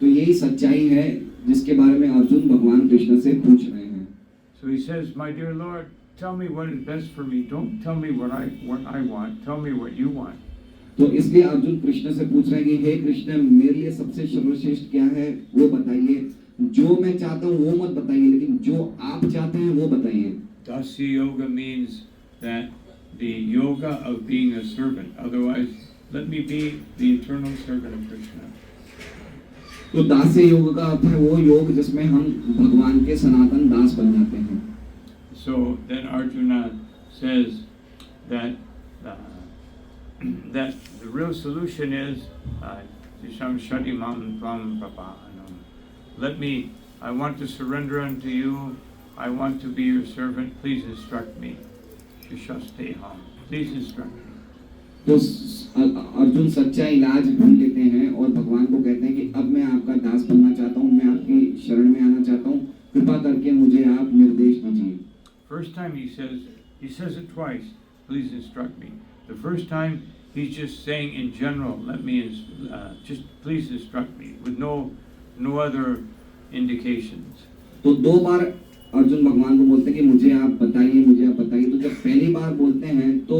तो यही सच्चाई है जिसके बारे में अर्जुन भगवान कृष्ण से पूछ रहे हैं। So he says, "My dear Lord, tell me what is best for me. Don't tell me what I want. Tell me what you want." तो इसलिए अर्जुन कृष्ण से पूछ रहे हैं कि हे कृष्ण, मेरे लिए सबसे सर्वश्रेष्ठ क्या है वो बताइए। जो मैं चाहता हूँ वो मत बताइए, लेकिन जो आप चाहते हैं वो बताइए। Dasya yoga means that the yoga of being a servant. Otherwise, let me be the eternal servant of Krishna. तो दास्य योग का अर्थ है वो योग जिसमें हम भगवान के सनातन दास बन जाते हैं। So then Arjuna says that that the real solution is Tisham Shadimam Tvam Prapanam. Let me, I want to surrender unto you. I want to be your servant. Please instruct me. Shishasteham. Please instruct me. तो अर्जुन सच्चा इलाज ढूंढ लेते हैं और भगवान को कहते हैं कि अब मैं आपका दास बनना चाहता हूँ, मैं आपकी शरण में आना चाहता हूँ, कृपा करके मुझे आप निर्देश दीजिए। First time he says it twice. Please instruct me. The first time he's just saying in general, let me just please instruct me, with no other indications. तो दो बार अर्जुन भगवान को बोलते हैं कि मुझे आप बताइए। तो जब पहली बार बोलते हैं तो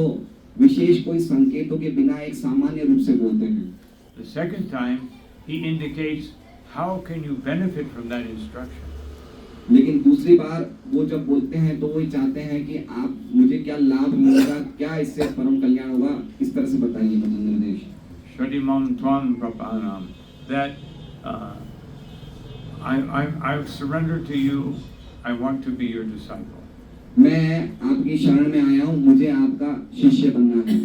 विशेष कोई संकेतों के बिना एक सामान्य रूप से बोलते हैं। The second time he indicates how can you benefit from that instruction. लेकिन दूसरी बार वो जब बोलते हैं तो वही चाहते हैं कि आप मुझे क्या लाभ मिलेगा, क्या इससे परम कल्याण होगा, इस तरह से बताइए मुझे निर्देश। Shadimam Tvam Prapanam. That I've surrendered to you. I want to be your disciple. मैं आपकी शरण में आया हूँ, मुझे आपका शिष्य बनना है।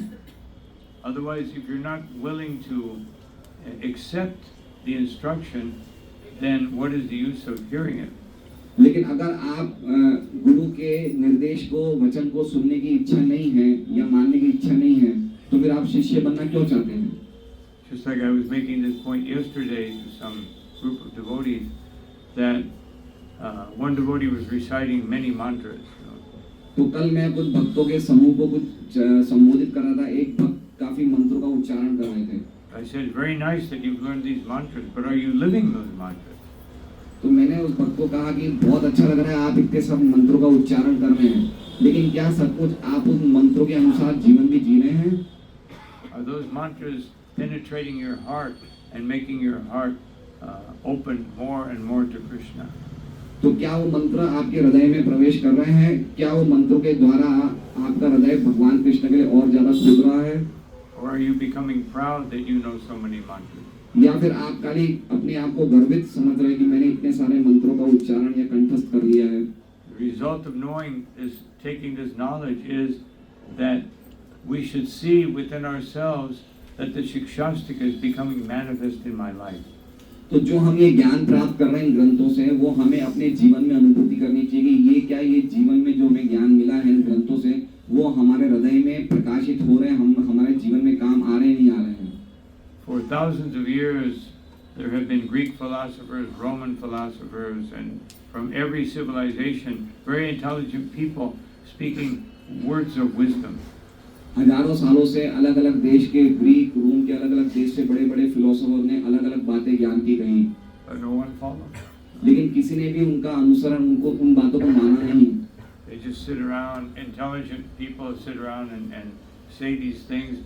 Otherwise, if you're not willing to accept the instruction, then what is the use of hearing it? लेकिन अगर आप गुरु के निर्देश को, वचन को सुनने की इच्छा नहीं है या मानने की इच्छा नहीं है, तो फिर आप शिष्य बनना क्यों चाहते हैं? Just like I was making this point yesterday to some group of devotees, that one devotee was reciting many mantras. तो कल मैं कुछ भक्तों के समूह को कुछ संबोधित कर रहा था। एक भक्त काफी मंत्रों का उच्चारण कर रहे थे। I said, very nice that you've learned these mantras, but are you living those mantras? तो मैंने उस भक्त को कहा कि बहुत अच्छा लग रहा है आप इतने सब मंत्रों का उच्चारण कर रहे हैं, लेकिन क्या सचमुच आप उन मंत्रों के अनुसार जीवन भी जी रहे हैं? Are those mantras penetrating your heart and making your heart open more and more to Krishna? तो क्या वो मंत्र आपके हृदय में प्रवेश कर रहे हैं? क्या वो मंत्रों के द्वारा आपका हृदय भगवान कृष्ण के लिए और ज्यादा खुल रहा है? Or are you becoming proud that you know so many mantras? या फिर आप खाली अपने आप को गर्वित समझ रहे हैं कि मैंने इतने सारे मंत्रों का उच्चारण या कंठस्थ कर लिया है? The result of knowing is taking this knowledge is that we should see within ourselves that the Shikshastika is becoming manifest in my life. तो जो हम ये ज्ञान प्राप्त कर रहे हैं इन ग्रंथों से, वो हमें अपने जीवन में अनुभूति करनी चाहिए कि ये जीवन में जो हमें ज्ञान मिला है इन ग्रंथों से, वो हमारे हृदय में प्रकाशित हो रहे हैं, हम हमारे जीवन में काम आ रहे हैं, नहीं आ रहे हैं। For thousands of years, there have been Greek philosophers, Roman philosophers, and from every civilization, very intelligent people speaking words of wisdom. हजारों सालों से अलग अलग देश के, ग्रीक, रोम के अलग अलग देश से बड़े बड़े फिलोसोफर ने अलग अलग बातें ज्ञान की कही, But no one followed. लेकिन किसी ने भी उनका अनुसरण, उनको उन बातों को माना नहीं। They just sit around, intelligent people sit around and say these things,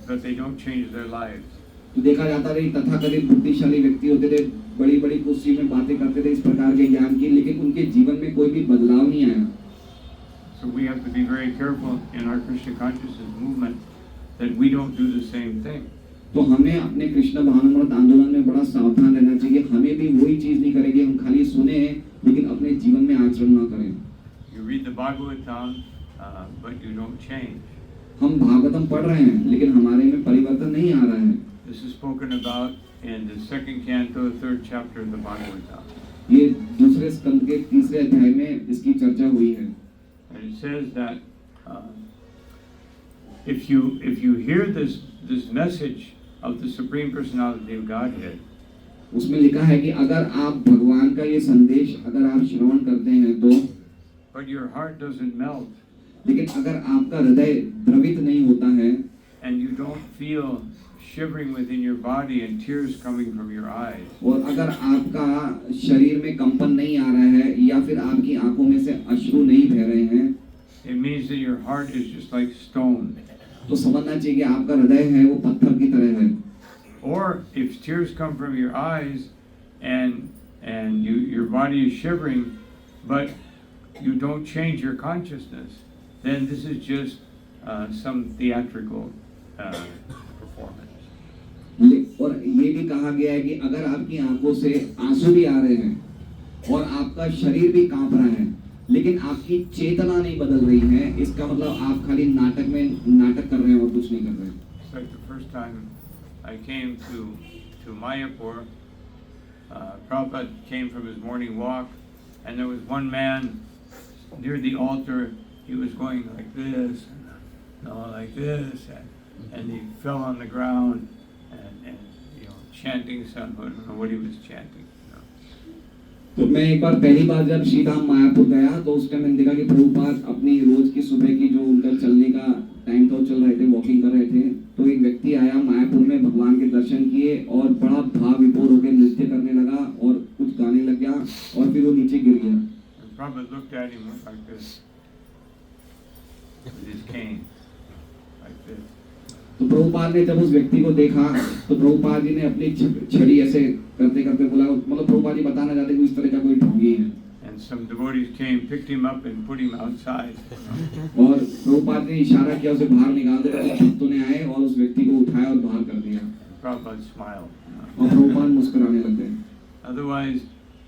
but they don't change their lives. तो देखा जाता है तथाकथित बुद्धिशाली व्यक्ति होते थे, बड़ी बड़ी कुर्सी में बातें करते थे इस प्रकार के ज्ञान की, लेकिन उनके जीवन में कोई भी बदलाव नहीं आया। So we have to be very careful in our Krishna consciousness movement that we don't do the same thing. तो हमें अपने कृष्ण भावनामृत आंदोलन में बड़ा सावधान रहना चाहिए। हमें भी वही चीज नहीं करेंगे, हम खाली सुने लेकिन अपने जीवन में आचरण ना करें। You read the Bhagavatam, but you don't change. हम भागवतम पढ़ रहे हैं लेकिन हमारे में परिवर्तन नहीं आ रहा है। This is spoken about in the second canto, third chapter of the Bhagavatam. ये दूसरे स्कंद के तीसरे अध्याय में इसकी चर्चा हुई है। And it says that if you hear this message of the Supreme Personality of Godhead, उसमें लिखा है कि अगर आप भगवान का ये संदेश अगर आप श्रवण करते हैं तो, but your heart doesn't melt, लेकिन अगर आपका हृदय द्रवित नहीं होता है and you don't feel shivering within your body and tears coming from your eyes, और अगर आपका शरीर में कंपन नहीं आ रहा है या फिर आपकी आंखों में से अश्रु नहीं बह रहे हैं, it means that your heart is just like stone. तो समझना चाहिए कि आपका हृदय है वो पत्थर की तरह है। Or if tears come from your eyes and your body is shivering, but you don't change your consciousness, then this is just some theatrical performance. और ये भी कहा गया है कि अगर आपकी आंखों से आंसू भी आ रहे हैं और आपका शरीर भी कांप रहा है, लेकिन आपकी चेतना नहीं बदल रही है, इसका मतलब आप खाली नाटक कर रहे हैं और कुछ नहीं कर रहे हैं। It's like the first time I came to Mayapur, Prabhupada came from his morning walk, and there was one man near the altar. He was going like this, like this, and he fell on the ground and chanting some, I don't know what he was chanting. तो मैं एक बार पहली बार जब श्रीधाम मायापुर गया तो उस time मैंने देखा कि प्रभुपाद अपनी रोज की सुबह की जो उनका चलने का टाइम था चल रहे थे, वॉकिंग कर रहे थे। तो एक व्यक्ति आया मायापुर में, भगवान के दर्शन किए और बड़ा भाव विभोर होकर नृत्य करने लगा और कुछ गाने लग गया और फिर वो नीचे गिर गया। Prabhupada looked at him like this, with his cane, like this. तो प्रभुपाद ने जब उस व्यक्ति को देखा तो प्रभुपाद जी ने अपनी छड़ी ऐसे करते करते बोला, मतलब प्रभुपाद जी बताना चाहते कि इस तरह का कोई ढोंगी है। And some devotees came, picked him up and put him outside. और प्रभुपाद ने इशारा किया उसे बाहर निकाल दो, भक्तों ने आए और उस व्यक्ति को उठाया और बाहर कर दिया। Prabhupada smiled. और प्रभुपाद मुस्कुराने लग गए। Otherwise,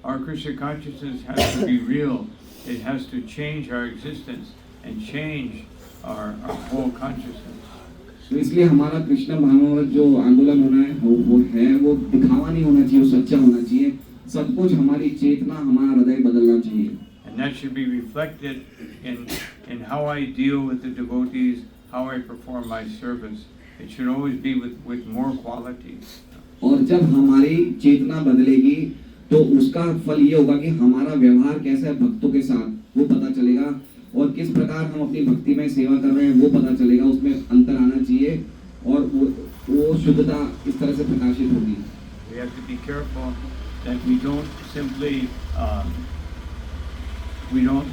our Krishna consciousness has to be real. It has to change our existence and change our whole consciousness. तो इसलिए हमारा कृष्ण भावनामृत जो आंदोलन होना है वो दिखावा नहीं होना चाहिए, वो सच्चा होना चाहिए। सब कुछ हमारी चेतना, हमारा हृदय बदलना चाहिए। And that should be reflected in how I deal with the devotees, how I perform my service. It should always be with more quality. और जब हमारी चेतना बदलेगी तो उसका फल ये होगा कि हमारा व्यवहार कैसा है भक्तों के साथ वो पता चलेगा और किस प्रकार हम अपनी भक्ति में सेवा कर रहे हैं वो पता चलेगा, उसमें अंतर आना चाहिए और वो शुद्धता इस तरह से प्रकाशित होगी। We have to be careful that we don't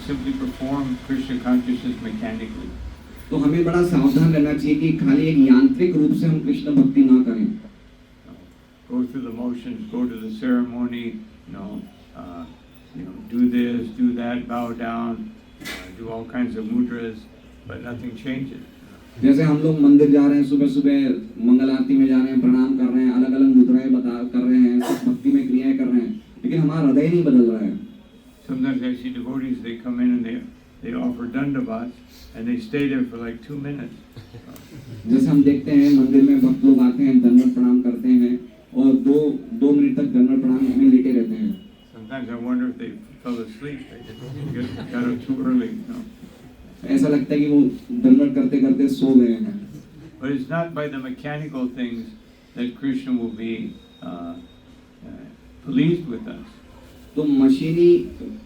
simply perform Krishna consciousness mechanically. तो हमें बड़ा सावधान रहना चाहिए कि खाली एक यांत्रिक रूप से हम कृष्ण भक्ति ना करें। Go through the motions, go to the ceremony, do this, do that, bow down, do all kinds of mudras, but nothing changes. जैसे हम लोग मंदिर जा रहे हैं, सुबह सुबह मंगल आरती में जा रहे हैं, प्रणाम कर रहे हैं, अलग अलग मुद्राएं कर रहे हैं, सब भक्ति में क्रियाएं कर रहे हैं, लेकिन हमारा हृदय नहीं बदल रहा है। Sometimes I see devotees, they come in and they offer dandavats and they stay there for like 2 minutes. जैसे हम देखते हैं मंदिर में भक्त लोग आते हैं, दंडवत प्रणाम करते हैं और दो मिनट तक दंडवत प्रणाम में लेटे रहते हैं। Sometimes I wonder if they fell asleep. They got up too early. ऐसा लगता है कि वो दंडवत करते करते सो गए हैं। But it's not by the mechanical things that Krishna will be pleased with us. तो मशीनी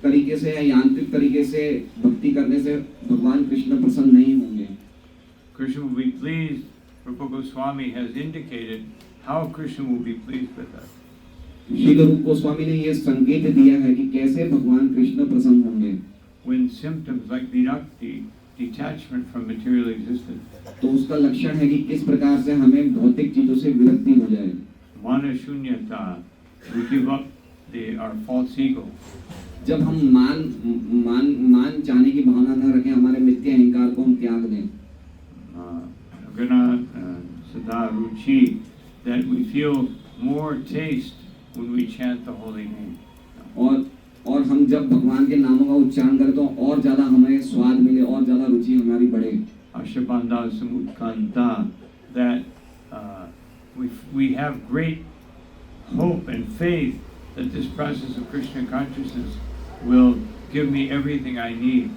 तरीके से या यांत्रिक तरीके से भक्ति करने से भगवान कृष्ण प्रसन्न नहीं होंगे। Krishna will be pleased. Rupa Goswami has indicated how Krishna will be pleased with us. Srila रूप गोस्वामी ने ये संकेत दिया है कि कैसे भगवान कृष्ण प्रसन्न होंगे। When symptoms like virakti, detachment from material existence, तो उसका लक्षण है कि किस प्रकार से हमें भौतिक चीजों से विरक्ति हो जाए। mana shunyata, we give up our false ego. जब हम मान जाने की भावना न रखें, हमारे मिथ्या अहंकार को हम त्याग दें। Gana sada ruchi, that we feel more taste when we chant the holy name. और हम जब भगवान के नामों का उच्चारण करें तो और ज्यादा हमें स्वाद मिले और ज्यादा रुचि हमारी बढ़े। Ashabandha samutkanta, that we have great hope and faith that this process of Krishna consciousness will give me everything I need.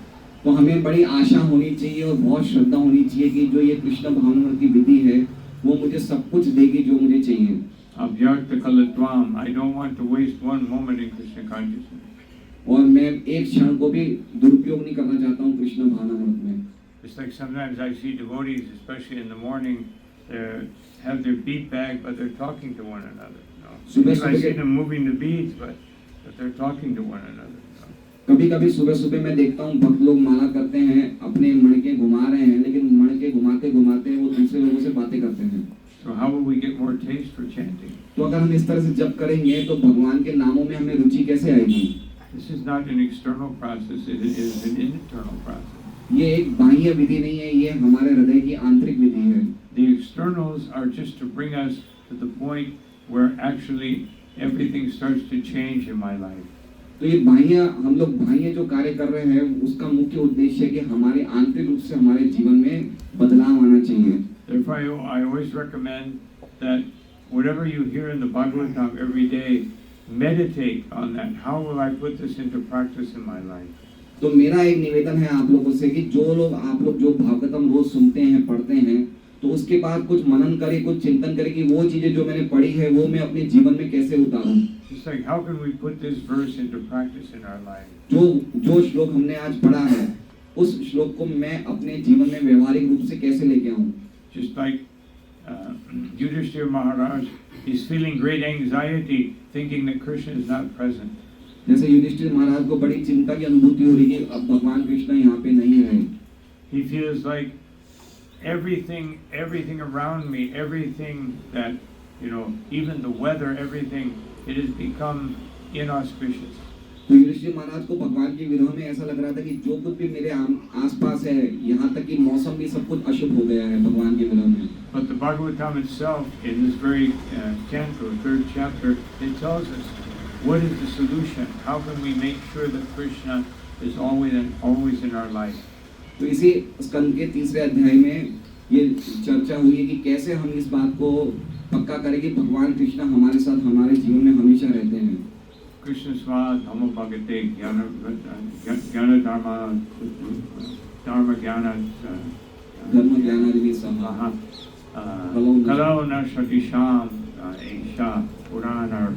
तो हमें बड़ी आशा होनी चाहिए और बहुत श्रद्धा होनी चाहिए कि जो ये कृष्ण भावनामृत की विधि है वो मुझे सब कुछ देगी जो मुझे चाहिए। Avyakta kalatvam, I don't want to waste one moment in Krishna consciousness. और मैं एक क्षण को भी दुरुपयोग नहीं करना चाहता हूँ कृष्ण भावनामृत में। It's like sometimes I see devotees, especially in the morning, they have their bead bag, but they're talking to one another. Super, I super. see them moving the beads, but they're talking to one another. कभी कभी सुबह सुबह मैं देखता हूँ भक्त लोग माला करते हैं, अपने मणके घुमा रहे हैं, लेकिन मणके घुमाते घुमाते वो दूसरे लोगों से बातें करते हैं। So how will we get more taste for chanting? तो अगर हम इस तरह से जप करेंगे तो भगवान के नामों में हमें रुचि कैसे आएगी? This is not an external process, it is an internal process. ये एक बाह्य विधि नहीं है, ये हमारे हृदय की आंतरिक विधि है। The externals are just to bring us to the point where actually everything starts to change in my life. तो ये बाह्य, हम लोग बाह्य जो कार्य कर रहे हैं उसका मुख्य उद्देश्य है कि हमारे आंतरिक रूप से हमारे जीवन में बदलाव आना चाहिए। Therefore, I always recommend that whatever you hear in the Bhagavatam every day, meditate on that. How will I put this into practice in my life? तो मेरा एक निवेदन है आप लोगों से कि जो लोग आप लोग जो भागवतम रोज सुनते हैं, पढ़ते हैं, तो उसके बाद कुछ मनन करें, कुछ चिंतन करें कि वो चीजें जो मैंने पढ़ी है वो मैं अपने जीवन में कैसे उतारूं। Just like how can we put this verse into practice in our life? जो श्लोक हमने आज पढ़ा है उस श्लोक को मैं अपने जीवन में व्यवहारिक रूप से कैसे लेके आऊं? Just like Yudhishthira Maharaj is feeling great anxiety thinking that Krishna is not present. जैसे युधिष्ठिर महाराज को बड़ी चिंता की अनुभूति हो रही है कि अब भगवान कृष्ण यहाँ पे नहीं रहे। He feels like everything around me, everything that, even the weather, everything, it has become inauspicious. तो युधिष्ठिर महाराज को भगवान के विरोध में ऐसा लग रहा था कि जो कुछ भी मेरे आसपास है, यहाँ तक कि मौसम भी सब कुछ अशुभ हो गया है भगवान के विरोध में। But the Bhagavatam itself, in this very canto, 3rd chapter, it tells us what is the solution. How can we make sure that Krishna is always in our life? तो इसी स्कंद के 3रे अध्याय में ये चर्चा हुई है कि कैसे हम इस बात को पक्का करें कि भगवान कृष्ण हमारे साथ हमारे जीवन में हमेशा रहते हैं। Krishna Sva Dhamma Bhagate Jnana Dharma Jnana धर्म ज्ञान आदि सब Kalau Nashadisham Aisha Purana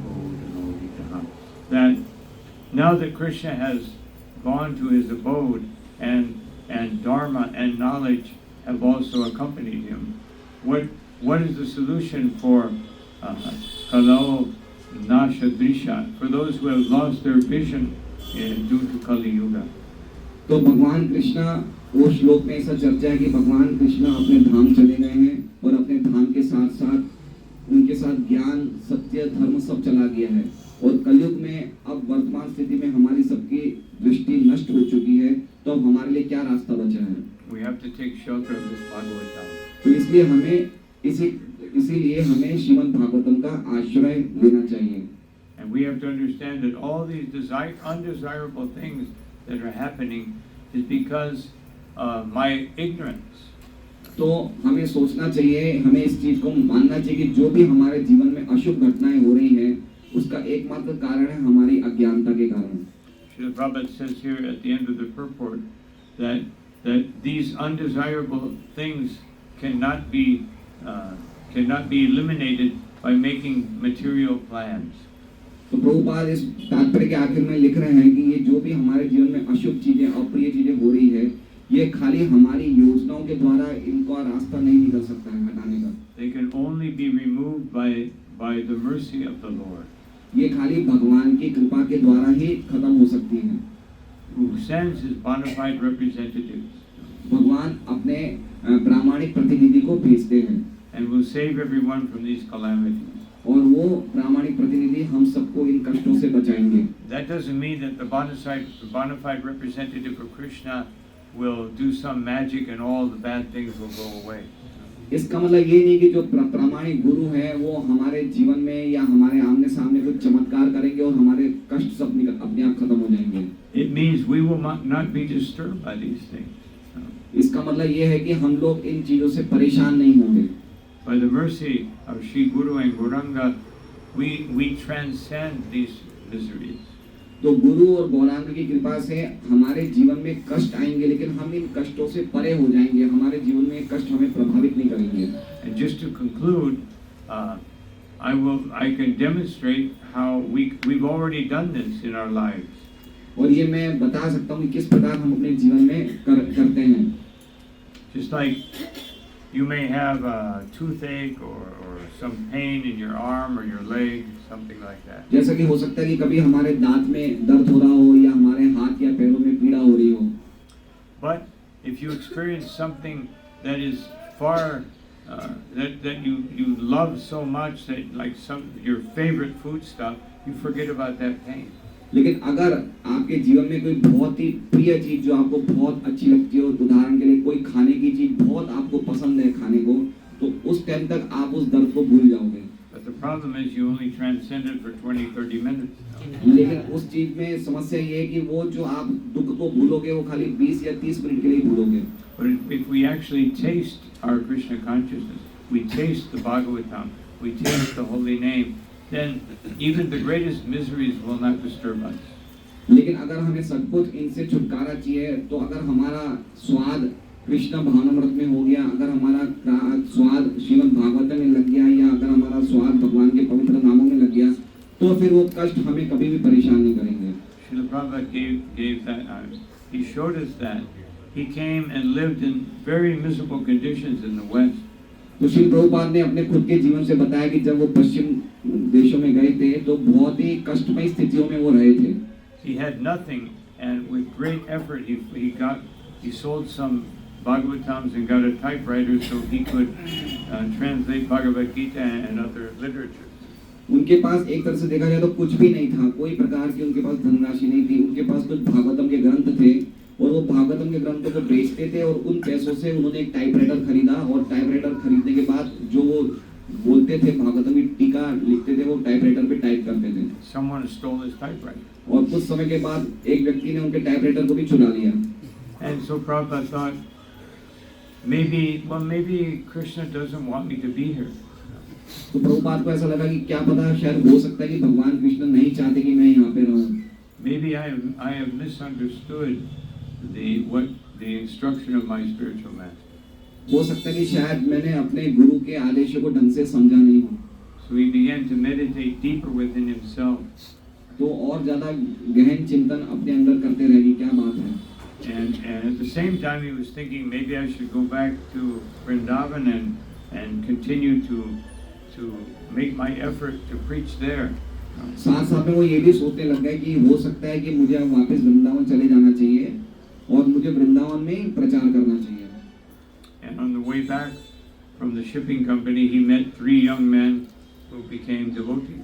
that now that Krishna has gone to his abode and Dharma and knowledge have also accompanied him, what is the solution for Kalau Nashadrisha, for those who have lost their vision due to Kali Yuga? तो भगवान कृष्ण वो श्लोक में ऐसा चर्चा है कि भगवान कृष्ण अपने धाम चले गए हैं और अपने धाम के साथ साथ उनके साथ ज्ञान, सत्य, धर्म सब चला गया है और कलयुग में अब वर्तमान स्थिति में हमारी सबकी दृष्टि नष्ट हो चुकी है, तो अब हमारे लिए क्या रास्ता बचा है? We have to take shelter of this Bhagavatam. तो इसलिए हमें इसीलिए हमें श्रीमद् भागवतम का आश्रय लेना चाहिए। And we have to understand that all these undesirable things that are happening is because my ignorance. तो हमें सोचना चाहिए, हमें इस चीज को मानना चाहिए कि जो भी हमारे जीवन में अशुभ घटनाएं हो रही हैं, उसका एकमात्र कारण है हमारी अज्ञानता के कारण। Srila Prabhupada says here at the end of the purport that these undesirable things cannot be eliminated by making material plans. तो प्रभुपाद इस तात्पर्य के आखिर में लिख रहे हैं कि ये जो भी हमारे जीवन में अशुभ चीजें, अप्रिय चीजें हो रही है, ये खाली हमारी योजनाओं के द्वारा इनका रास्ता नहीं निकल सकता है हटाने का। They can only be removed by the mercy of the Lord, ये खाली भगवान की कृपा के द्वारा ही खत्म हो सकती हैं। who sends his bona fide representatives भगवान अपने प्रामाणिक प्रतिनिधि को भेजते हैं and will save everyone from these calamities. और वो प्रामाणिक प्रतिनिधि हम सबको इन कष्टों से बचाएंगे। That doesn't mean that the bona fide representative of Krishna will do some magic and all the bad things will go away. इसका मतलब ये नहीं कि जो प्रामाणिक गुरु हैं वो हमारे जीवन में या हमारे आमने सामने कुछ चमत्कार करेंगे और हमारे कष्ट सब अपने आप खत्म हो जाएंगे। It means we will not be disturbed by these things. इसका मतलब ये है कि हम लोग इन चीजों से परेशान नहीं होंगे। By the mercy of Sri Guru and Gauranga, we transcend these miseries. तो गुरु और गौरांग की कृपा से हमारे जीवन में कष्ट आएंगे, लेकिन हम इन कष्टों से परे हो जाएंगे, हमारे जीवन में कष्ट हमें प्रभावित नहीं करेंगे। And just to conclude, I can demonstrate how we've already done this in our lives. और ये मैं बता सकता हूँ कि किस प्रकार हम अपने जीवन में करते हैं। Just like You may have a toothache or some pain in your arm or your leg, something like that. जैसा कि हो सकता है कि कभी हमारे दांत में दर्द हो रहा हो या हमारे हाथ या पैरों में पीड़ा हो रही हो. But if you experience something that is far that you love so much, that like your favorite food stuff, you forget about that pain. लेकिन अगर आपके जीवन में कोई बहुत ही प्रिय चीज जो आपको बहुत अच्छी लगती हो, उदाहरण के लिए कोई खाने की चीज बहुत आपको पसंद है खाने को, तो उस टाइम तक आप उस दर्द को भूल जाओगे. But the problem is you only transcend it for 20-30 minutes. लेकिन उस चीज में समस्या ये है कि वो जो आप दुख को भूलोगे वो खाली 20 या 30 मिनट के लिए भूलोगे. But if we actually taste our Krishna consciousness, we taste the Bhagavatam, we taste the holy name, then even the greatest miseries will not disturb us. लेकिन अगर हमें सब कुछ इनसे छुटकारा चाहिए, तो अगर हमारा स्वाद कृष्ण भावनामृत में हो गया, अगर हमारा स्वाद श्रीमद् भागवत में लग गया, या अगर हमारा स्वाद भगवान के पवित्र नामों में लग गया, तो फिर वो कष्ट हमें कभी भी परेशान नहीं करेंगे. Srila Prabhupada gave that, he showed us that. He came and lived in very miserable conditions in the West. तो श्री प्रभुपाद ने अपने खुद के जीवन से बताया कि जब वो पश्चिम देशों में गए थे, तो बहुत ही कष्टमय स्थितियों में वो रहे थे. He had nothing, and with great effort he sold some Bhagavatams and got a typewriter so he could translate Bhagavad Gita and other literature. उनके पास एक तरह से देखा जाए तो कुछ भी नहीं था, कोई प्रकार की उनके पास धनराशि नहीं थी. उनके पास कुछ भागवतम के ग्रंथ थे और वो भागवतम के ग्रंथों को बेचते थे, और उन पैसों से उन्होंने एक टाइपराइटर खरीदा, और टाइपराइटर खरीदने के बाद जो वो बोलते थे भागवतम की टीका लिखते थे, वो टाइपराइटर पे टाइप करते थे. Someone stole his typewriter. और कुछ समय के बाद एक व्यक्ति ने उनके टाइपराइटर को भी चुरा लिया. And so Prabhupada thought, maybe Krishna doesn't want me to be here. तो प्रभुपाद को ऐसा लगा कि क्या पता, शायद हो सकता है कि भगवान कृष्ण नहीं चाहते कि मैं यहाँ पे रहूं. Maybe I have misunderstood the instruction of my spiritual master. हो सकता है कि शायद मैंने अपने गुरु के आदेशों को ढंग से समझा नहीं हूँ. So he began to meditate deeper within himself. तो और ज्यादा गहन चिंतन अपने अंदर करते रहेगी, क्या बात है. And at the same time he was thinking maybe I should go back to Vrindavan and continue to make my effort to preach there. साथ साथ में वो ये भी सोचने लग गए कि हो सकता है कि मुझे अब वापस वृंदावन चले जाना चाहिए और मुझे वृंदावन में प्रचार करना चाहिए. And on the way back from the shipping company he met 3 young men who became devotees.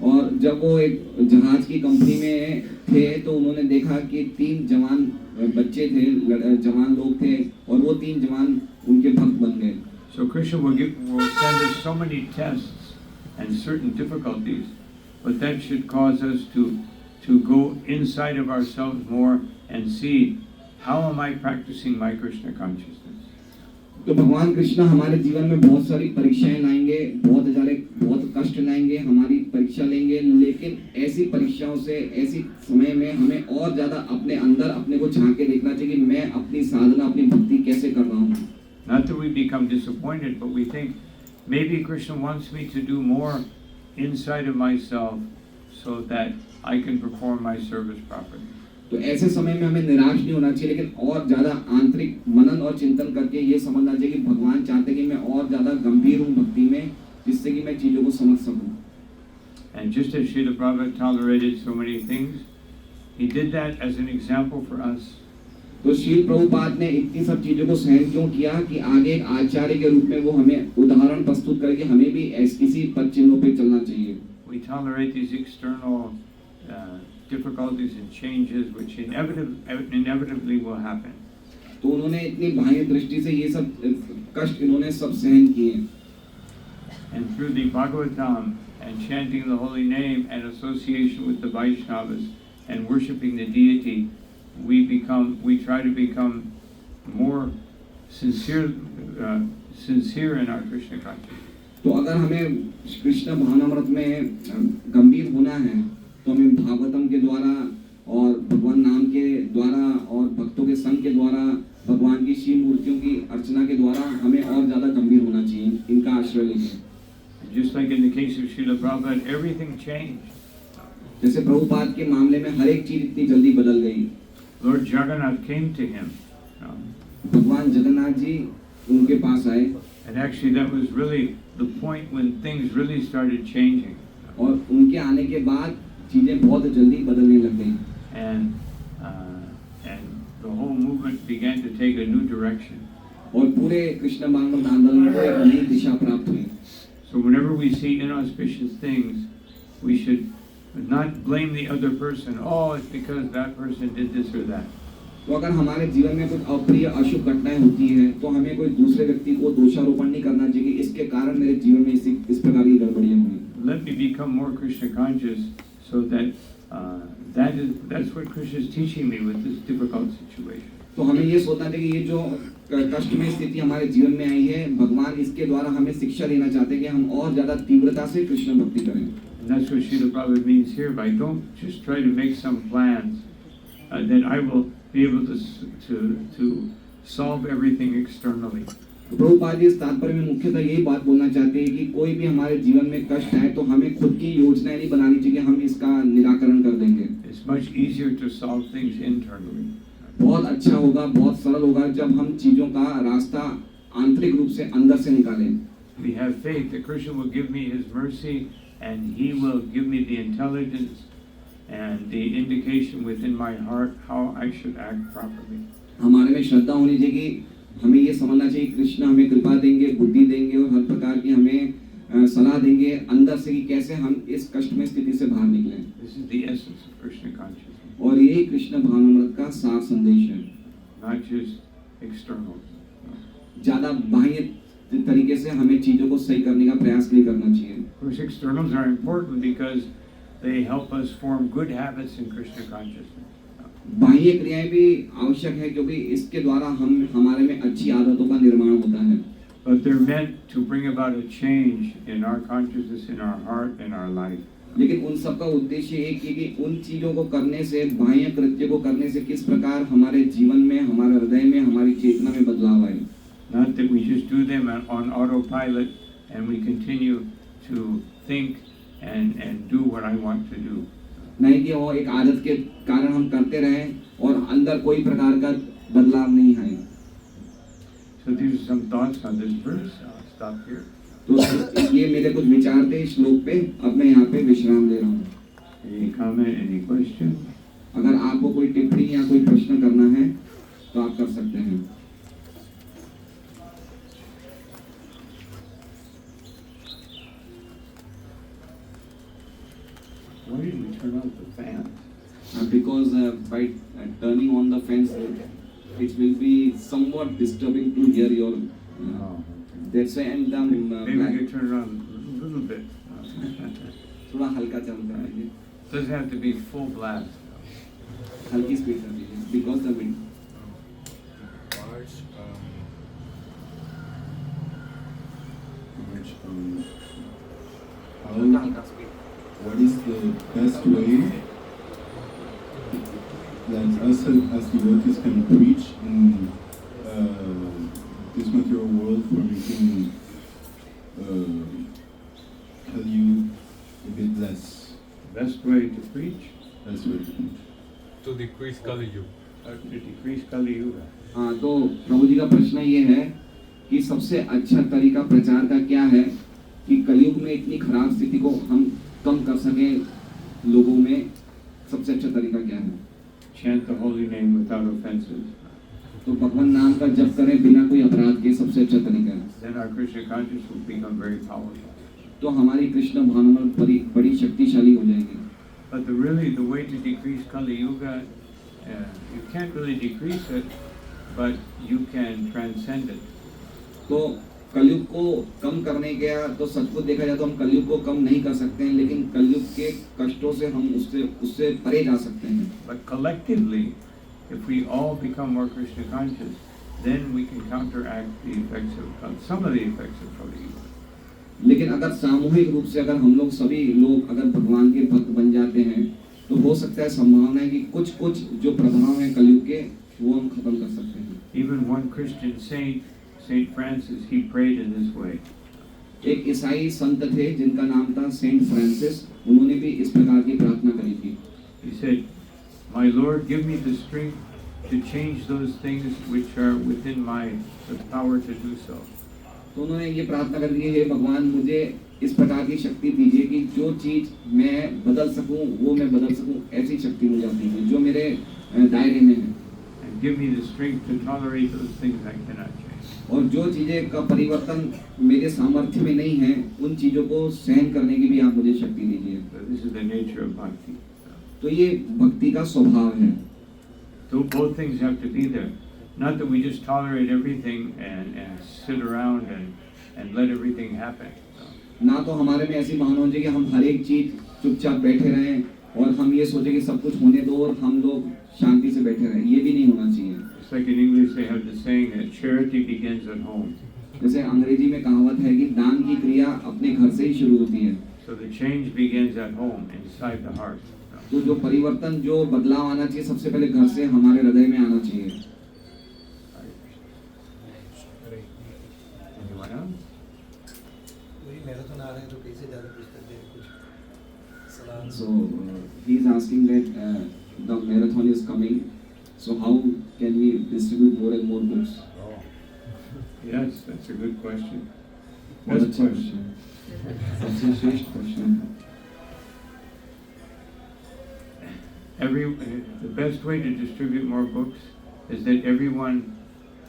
और जब वो एक जहाज की कंपनी में थे, तो उन्होंने देखा कि 3 जवान बच्चे थे, जवान लोग थे, और वो 3 जवान उनके भक्त बन गए. So Krishna will send us so many tests and certain difficulties, but that should cause us to go inside of ourselves more and see how am I practicing my Krishna consciousness. तो भगवान कृष्ण हमारे जीवन में बहुत सारी परीक्षाएं लाएंगे, बहुत कष्ट लाएंगे, हमारी परीक्षा लेंगे, लेकिन ऐसी परीक्षाओं से, ऐसी समय में हमें और ज्यादा अपने अंदर अपने को झांक के देखना चाहिए कि मैं अपनी साधना, अपनी भक्ति कैसे कर रहा हूँ. Not that we become disappointed, but we think maybe Krishna wants me to do more inside of myself so that I can perform my service properly. तो ऐसे समय में हमें निराश नहीं होना चाहिए, लेकिन और ज्यादा आंतरिक मनन और चिंतन करके ये समझना चाहिए कि भगवान चाहते हैं कि मैं और ज्यादा गंभीर हूँ भक्ति में, जिससे कि मैं चीजों को समझ सकूं. And just as Srila Prabhupada tolerated so many things, he did that as an example for us. तो श्रील प्रभुपाद ने इतनी सब चीजों को सहन क्यों किया कि आगे एक आचार्य के रूप में वो हमें उदाहरण प्रस्तुत करके हमें भी इसी पद चिन्हों पे चलना चाहिए. We tolerate these external difficulties and changes which inevitably will happen. तो उन्होंने इतनी बाह्य दृष्टि से ये सब कष्ट इन्होंने सब सहन किए. And through the Bhagavatam and chanting the holy name and association with the Vaishnavas and worshiping the deity, we try to become more sincere in our Krishna consciousness. तो अगर हमें कृष्ण भावनामृत में गंभीर होना है, तो हमें भागवतम के द्वारा और भगवान नाम के द्वारा और भक्तों के संग के द्वारा, भगवान की शिव मूर्तियों की अर्चना के द्वारा हमें और ज्यादा गंभीर होना चाहिए, इनका आश्रय लेके. Just like in the case of Srila Prabhupada, everything changed. जैसे प्रभुपाद के मामले में हर एक चीज इतनी जल्दी बदल गई. Lord Jagannath came to him. भगवान जगन्नाथ जी उनके पास आए And actually, that was really the point when things really started changing. और उनके आने के बाद चीज़ें बहुत जल्दी बदलने लग गई And the whole movement began to take a new direction. और पूरे कृष्ण भागवत आंदोलन को एक नई दिशा प्राप्त हुई। So whenever we see inauspicious things, we should not blame the other person. Oh, it's because that person did this or that. तो अगर हमारे जीवन में कुछ अप्रिय अशुभ घटनाएं होती हैं तो हमें कोई दूसरे व्यक्ति को दोषारोपण नहीं करना चाहिए कि इसके कारण मेरे जीवन में इस प्रकार की गड़बड़ियां हुई। Let me become more Krishna conscious, so that that's what Krishna is teaching me with this difficult situation. तो हमें ये सोचना चाहिए कि ये जो कष्टमय स्थिति हमारे जीवन में आई है, भगवान इसके द्वारा हमें शिक्षा देना चाहते हैं कि हम और ज्यादा तीव्रता से कृष्ण भक्ति करें। And that's what Srila Prabhupada means here by don't just try to make some plans that I will be able to solve everything externally. तो प्रभुपाद जी इस तात्पर्य में मुख्यतः यही बात बोलना चाहते हैं कि कोई भी हमारे जीवन में कष्ट है तो हमें खुद की योजनाएं नहीं बनानी चाहिए, हम इसका निराकरण कर देंगे। It's much easier to solve things internally. बहुत अच्छा होगा, बहुत सरल होगा जब हम चीजों का रास्ता आंतरिक रूप से अंदर से निकालें। We have faith that Krishna will give me His mercy and He will give me the intelligence and the indication within my heart how I should act properly. हमारे में श्रद्धा होनी चाहिए, हमें ये समझना चाहिए कृष्ण हमें कृपा देंगे, बुद्धि देंगे और हर प्रकार की हमें सलाह देंगे अंदर से कि कैसे हम इस कष्टमय स्थिति से बाहर निकलें। This is the essence of Krishna consciousness. और यही कृष्ण भावनामृत का सार संदेश है। Not just external. ज्यादा बाह्य तरीके से हमें चीजों को सही करने का प्रयास नहीं करना चाहिए। Of course, externals are important because they help us form good habits in Krishna consciousness. बाह्य क्रियाएं भी आवश्यक है क्योंकि इसके द्वारा हम हमारे में अच्छी आदतों का निर्माण होता है। But they're meant to bring about a change in our consciousness, in our heart, in our life. लेकिन उन सब का उद्देश्य एक ही कि उन चीजों को करने से, बाह्य कृत्य को करने से किस प्रकार हमारे जीवन में, हमारे हृदय में, हमारी चेतना में बदलाव आए। Not that we just do them on autopilot and we continue to think and do what I want to do. नहीं कि वो एक आदत के कारण हम करते रहें और अंदर कोई प्रकार का बदलाव नहीं आए। So these are some thoughts on this verse. I'll stop here. तो ये मेरे कुछ विचार थे इस श्लोक पे, अब मैं यहाँ पे विश्राम ले रहा हूँ। Any comment, any question? अगर आपको कोई टिप्पणी या कोई प्रश्न करना है तो आप कर सकते हैं। Why did we turn off the fan? Because by turning on the fans, it will be somewhat disturbing to hear your. Oh, That's why and maybe we could turn it on a little bit. थोड़ा हल्का चलता है ये, Doesn't have to be full blast. हल्की speed कर दीजिए because the wind. What is the best way that us as devotees can preach in this material world for making Kali a bit less? Best way to preach? That's way to preach. To decrease Kali Yuga. To decrease Kali Yuga. हाँ, तो प्रभु जी का प्रश्न ये है कि सबसे अच्छा तरीका प्रचार का क्या है कि कलयुग में इतनी खराब स्थिति को हम कम कर सकें लोगों में, सबसे अच्छा तरीका क्या है? Chant the holy name without offenses. तो भगवान नाम का जप करें बिना कोई अपराध के, सबसे अच्छा तरीका है। Then our Krishna consciousness will become very powerful. तो हमारी कृष्ण भावना बड़ी शक्तिशाली हो जाएगी। But the way to decrease Kali Yuga, you can't really decrease it, but you can transcend it. तो कलयुग को कम करने के तो सचमुच देखा जाए तो हम कलयुग को कम नहीं कर सकते हैं, लेकिन कलयुग के कष्टों से हम उससे परे जा सकते हैं। But collectively, if we all become more Krishna conscious, then we can counteract the effects of some of the effects of Kali Yuga. लेकिन अगर सामूहिक रूप से अगर हम लोग सभी लोग अगर भगवान के भक्त बन जाते हैं तो हो सकता है, संभावना है कि कुछ जो प्रभाव हैं कलयुग के वो हम खत्म कर सकते हैं। Even one Christian saint, Saint Francis, he prayed in this way. एक ईसाई संत थे जिनका नाम था सेंट फ्रांसिस, उन्होंने भी इस प्रकार की प्रार्थना करी थी। He said, "My Lord, give me the strength to change those things which are within my the power to do so. तो उन्होंने ये प्रार्थना कर दी, हे भगवान मुझे इस प्रकार की शक्ति दीजिए कि जो चीज मैं बदल सकूं वो मैं बदल सकूं, ऐसी शक्ति मुझे दीजिए जो मेरे दायरे में है। And give me the strength to tolerate those things I cannot change. और जो चीजें का परिवर्तन मेरे सामर्थ्य में नहीं है, उन चीजों को सहन करने की भी आप मुझे शक्ति दीजिए। So this is the nature of bhakti. तो ये भक्ति का स्वभाव है। So both things have to be there. Not that we just tolerate everything and sit around and let everything happen. ना तो हमारे में ऐसी भावना होनी चाहिए कि हम हर एक चीज चुपचाप बैठे रहें और हम ये सोचे कि सब कुछ होने दो और हम लोग शांति से बैठे रहें, ये भी नहीं होना चाहिए। It's like in English they have the saying that charity begins at home. जैसे अंग्रेजी में कहावत है कि दान की क्रिया अपने घर से ही शुरू होती है। So the change begins at home, inside the heart. तो जो परिवर्तन, जो बदलाव आना चाहिए, सबसे पहले घर से हमारे हृदय में आना चाहिए। Anyone else? वही मैराथन आ रहे हैं तो कैसे ज़्यादा पुस्तक दे कुछ सलाह। So he is asking that the marathon is coming, so how can we distribute more and more books? Yes, that's a good question. बहुत Best अच्छा question. क्वेश्चन, सबसे श्रेष्ठ question. The best way to distribute more books is that everyone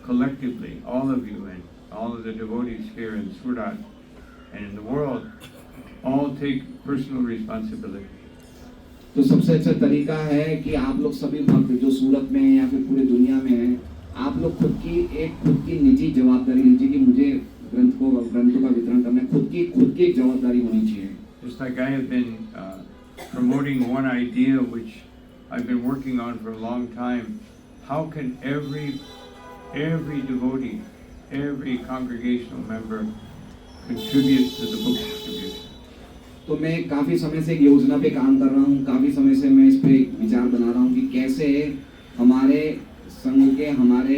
collectively, all of you and all of the devotees here in Surat and in the world, all take personal responsibility. तो सबसे अच्छा तरीका है कि आप लोग सभी भक्त जो सूरत में हैं या फिर पूरी दुनिया में हैं, आप लोग खुद की निजी जवाबदारी लीजिए कि मुझे ग्रंथों का वितरण करना है। खुद की एक जवाबदारी होनी चाहिए। Just like I have been promoting one idea which I've been working on for a long time, how can every devotee, every congregational member contribute to the book distribution? तो मैं काफ़ी समय से एक योजना पे काम कर रहा हूँ, काफ़ी समय से मैं इस पे एक विचार बना रहा हूँ कि कैसे हमारे संघ के, हमारे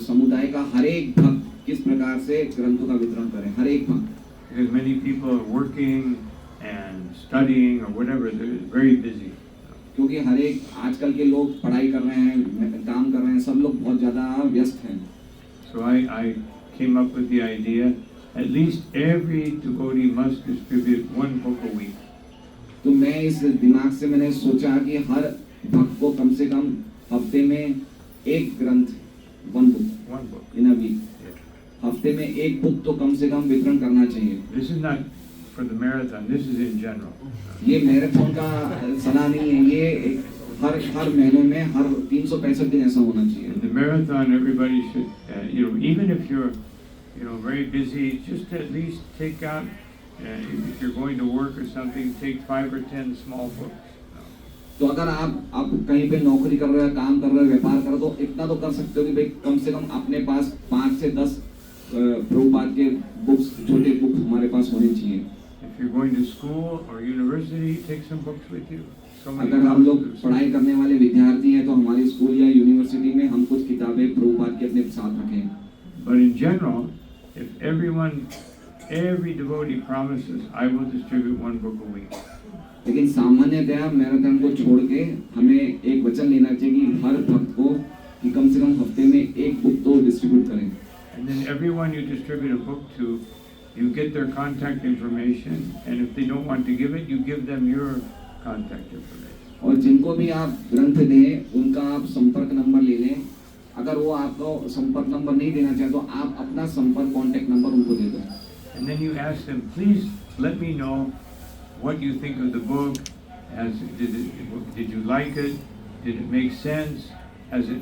समुदाय का हर एक भक्त किस प्रकार से ग्रंथों का वितरण करें, हर एक भक्त। Because many people are working and studying or whatever, they're very busy. क्योंकि हर एक आजकल के लोग पढ़ाई कर रहे हैं, काम कर रहे हैं, सब लोग बहुत ज़्यादा व्यस्त हैं। So I came up with the idea, at least every devotee must distribute one book a week. तो मैं इस दिमाग से मैंने सोचा कि हर भक्त को कम से कम हफ्ते में एक ग्रंथ, one book in a week, हफ्ते में एक बुक तो कम से कम वितरण करना चाहिए। This is not for the marathon, this is in general. ये मैराथन का सलाह नहीं है, ये हर महीने में हर 365 दिन ऐसा होना चाहिए। In the marathon, everybody should, even if you're, very busy, just at least take out, if you're going to work or something, take 5 or 10 small books. तो अगर आप कहीं पे नौकरी कर रहे हो, काम कर रहे हो, व्यापार कर रहे हो, तो इतना तो कर सकते हो कि भाई कम से कम अपने पास 5 से 10 प्रभुपाद के बुक्स, छोटे बुक हमारे पास होने चाहिए। If you're going to school or university, take some books with you. अगर हम लोग पढ़ाई करने वाले विद्यार्थी हैं तो हमारे स्कूल या यूनिवर्सिटी में हम कुछ किताबें प्रभुपाद के अपने साथ रखें। But in general, if every devotee promises, I will distribute one book a week. लेकिन सामान्यतया मैराथन को छोड़ के हमें एक वचन लेना चाहिए कि हर भक्त को कि कम से कम हफ्ते में एक बुक तो डिस्ट्रीब्यूट करें। And then everyone you distribute a book to, you get their contact information, and if they don't want to give it, you give them your contact information. और जिनको भी आप ग्रंथ दें, उनका आप संपर्क नंबर ले लें। अगर वो आपको संपर्क नंबर नहीं देना चाहे तो आप अपना संपर्क कॉन्टैक्ट नंबर उनको दे दो। And then you ask them, please let me know what you think of the book. Did you like it? Did it make sense? Has it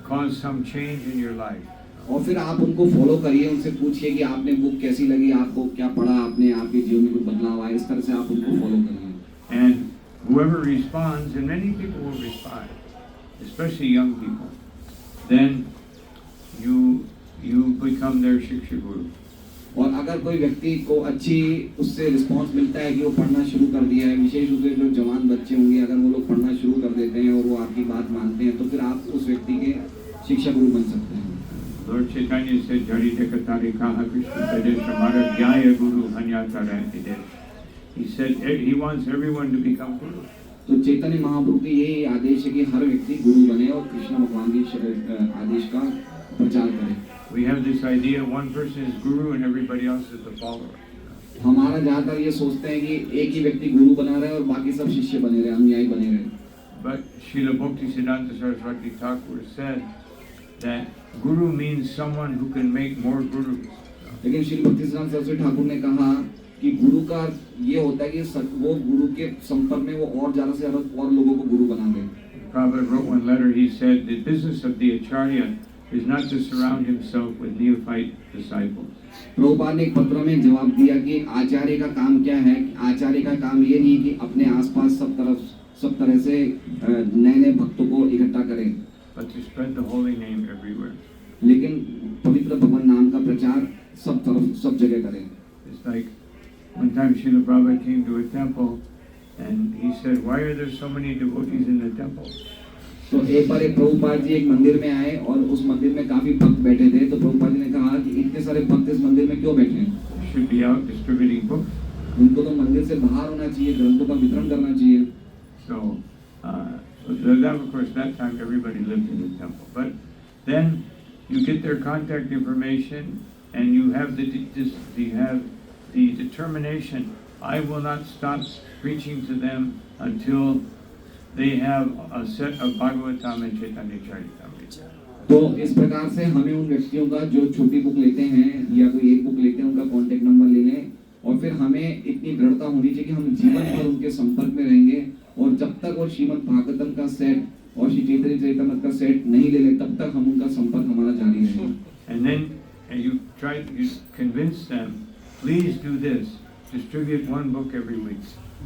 caused some change in your life? और फिर आप उनको follow करिए, उनसे पूछिए कि आपने book कैसी लगी, आपको क्या पढ़ा, आपने आपके जीवन में कुछ बदलाव आया, इस तरह से आप उनको फॉलो करिए। And whoever responds, and many people will respond, especially young people, then you become their Shiksha Guru. और अगर कोई व्यक्ति को अच्छी उससे रिस्पांस मिलता है कि वो पढ़ना शुरू कर दिया है, विशेष रूप से जो जवान बच्चे होंगे, अगर वो लोग पढ़ना शुरू कर देते हैं और वो आपकी बात मानते हैं, तो फिर आप उस व्यक्ति के शिक्षा गुरु बन सकते हैं। Lord Chaitanya said, Jarita Katari Kaha Krishna Pradesh Amara Gyaya Guru Hanyatara Idesh. He said he wants everyone to become Guru. तो चैतन्य महाप्रभु की यही आदेश है कि हर व्यक्ति गुरु बने और कृष्ण भगवान के आदेश का प्रचार करे। We have this idea one person is guru and everybody else is the follower. हमारा ज्यादातर ये सोचते हैं कि एक ही व्यक्ति गुरु बना रहे और बाकी सब शिष्य बने रहे, अनुयायी बने रहे। But Srila Bhaktisiddhanta Saraswati Thakur said that guru means someone who can make more gurus. लेकिन श्री भक्तिसिद्धांत सरस्वती ठाकुर ने कहा कि गुरु का ये होता है कि वो गुरु के संपर्क में वो और ज्यादा से ज्यादा और लोगों को गुरु बना दे। Prabhupada wrote one letter, he said the business of the Acharya is not to surround himself with neophyte disciples. Prabhupada ने एक पत्र में जवाब दिया कि आचार्य का काम क्या है। आचार्य का काम ये नहीं कि अपने आसपास सब तरह से नए भक्तों को इकट्ठा करें, but to spread the holy name everywhere. लेकिन पवित्र भगवान नाम का प्रचार सब तरफ सब जगह करें। It's like one time Srila Prabhupada came to a temple and he said, why are there so many devotees in the temple? तो एक बार एक प्रभुपाद जी एक मंदिर में आए और उस मंदिर में काफी भक्त बैठे थे। तो प्रभुपाद जी ने कहा कि इतने सारे भक्त इस मंदिर में क्यों बैठे हैं? They should be out distributing books. उनको तो मंदिर से बाहर होना चाहिए, ग्रंथों का वितरण करना चाहिए। So that of course that time everybody lived in the temple. But then you get their contact information and you have the determination. I will not stop preaching to them until they have a set of Bhagavatam and Chaitanya Charitamrita. तो इस प्रकार से हमें उन व्यक्तियों का जो छोटी बुक लेते हैं या कोई एक बुक लेते हैं उनका कांटेक्ट नंबर ले लें और फिर हमें इतनी दृढ़ता होनी चाहिए कि हम जीवन भर उनके संपर्क में रहेंगे और जब तक वो श्रीमद् भागवतम का सेट और श्री चैतन्य चरितामृत का सेट नहीं ले ले तब तक हम उनका संपर्क हमारा जारी रहेगा। And then you convince them, please do this, distribute one book every week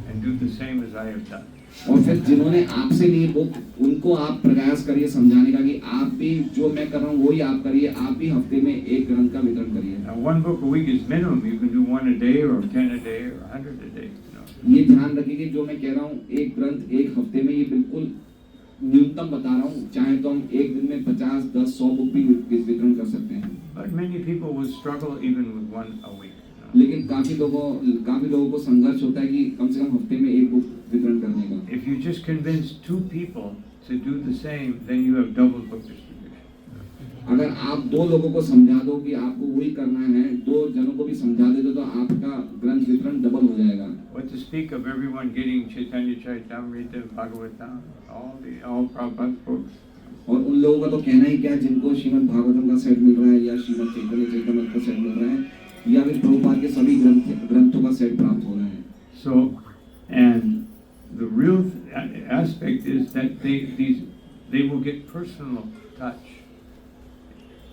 and do the same as I have done. और फिर जिन्होंने आपसे ली बुक उनको आप प्रयास करिए समझाने का कि आप भी जो मैं कर रहा हूँ वही आप करिए, आप भी हफ्ते में एक ग्रंथ का वितरण करिए। Now one book a week is minimum. You can do one a day or 10 a day or 100 a day. ये ध्यान रखिए कि जो मैं कह रहा हूँ एक ग्रंथ एक हफ्ते में, ये बिल्कुल न्यूनतम बता रहा हूँ। चाहे तो हम एक दिन में 50, 10, 100 बुक भी वितरण कर सकते हैं। But many people will struggle even with one a week. लेकिन काफी लोगों को संघर्ष होता है कि कम से कम हफ्ते में एक बुक वितरण करने का। If you just convince 2 people to do the same, then you have double book distribution. अगर आप 2 लोगों को समझा दो कि आपको वही करना है, 2 जनों को भी समझा दे तो आपका ग्रंथ वितरण डबल हो जाएगा। What to speak of everyone getting Chaitanya Charitamrita, Bhagavatam, all Prabhupada's books. और उन लोगों का तो कहना ही क्या जिनको श्रीमद् भागवतम का सेट मिल रहा है या श्रीमद् चैतन्य चरितामृत का सेट मिल रहा है या फिर प्रभुपाद के सभी ग्रंथों का सेट प्राप्त हो रहा है। So, and the real aspect is that they will get personal touch.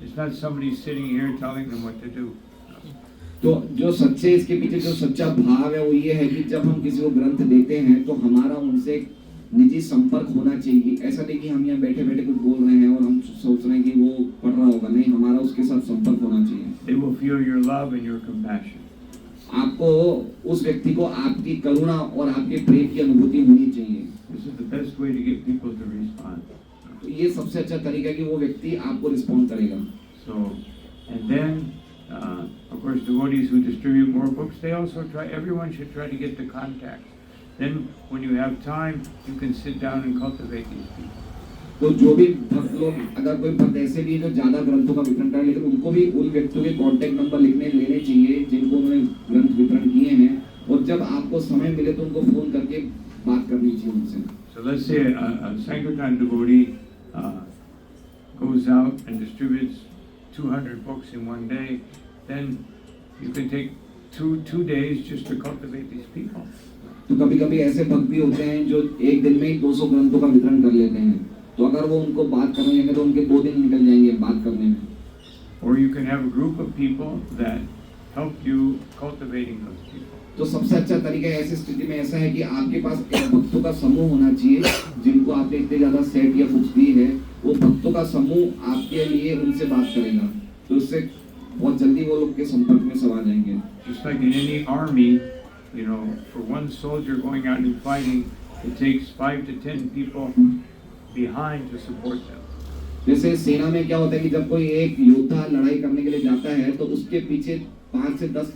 It's not somebody sitting here telling them what to do. तो जो सच्चे इसके पीछे जो सच्चा भाव है वो ये है कि जब हम किसी को ग्रंथ देते हैं तो हमारा उनसे निजी संपर्क होना चाहिए। ऐसा नहीं कि हम यहाँ बैठे बैठे कुछ बोल रहे हैं और हम सोच रहे हैं कि वो पढ़ रहा होगा, नहीं, हमारा उसके साथ संपर्क होना चाहिए। They will feel your love and your compassion. आपको उस व्यक्ति को आपकी करुणा और आपके प्रेम की अनुभूति होनी चाहिए। This is the best way to get people to respond. तो ये सबसे अच्छा तरीका है कि वो व्यक्ति आपको रिस्पॉन्ड करेगा। So, and then of course devotees who distribute more books, they also everyone should try to get the contacts. Then when you have time, you can sit down and cultivate these people. तो जो भी भक्त लोग, अगर कोई भक्त ऐसे भी है जो ज्यादा ग्रंथों का वितरण करें, लेकिन उनको भी उन व्यक्तियों के कांटेक्ट नंबर लेने चाहिए जिनको उन्होंने ग्रंथ वितरण किए हैं और जब आपको समय मिले तो उनको फोन करके बात करनी चाहिए उनसे। So let's say a Sankirtan devotee goes out and distributes 200 books in one day, then you can take two days just to cultivate these people. तो कभी-कभी ऐसे भक्त भी होते हैं जो एक दिन में ही 200 ग्रंथों का वितरण कर लेते हैं। तो अगर वो उनको बात करने जाएंगे तो उनके 2 दिन निकल जाएंगे बात करने में। Or you can have a group of people that help you cultivating those people. तो सबसे अच्छा तरीका ऐसी स्थिति में ऐसा है कि आपके पास एक भक्तों का समूह होना चाहिए जिनको आपने इतने ज्यादा सेट या बुक्स दी है। वो भक्तों का समूह आपके लिए उनसे बात करेगा तो उससे बहुत जल्दी वो लोग के संपर्क में सब आ जाएंगे। Just like in any army, you know, for one soldier going out and fighting, it takes 5 to 10 people behind to support them. जैसे सेना में क्या होता है कि जब कोई एक योद्धा लड़ाई करने के लिए जाता है तो उसके पीछे 5 से 10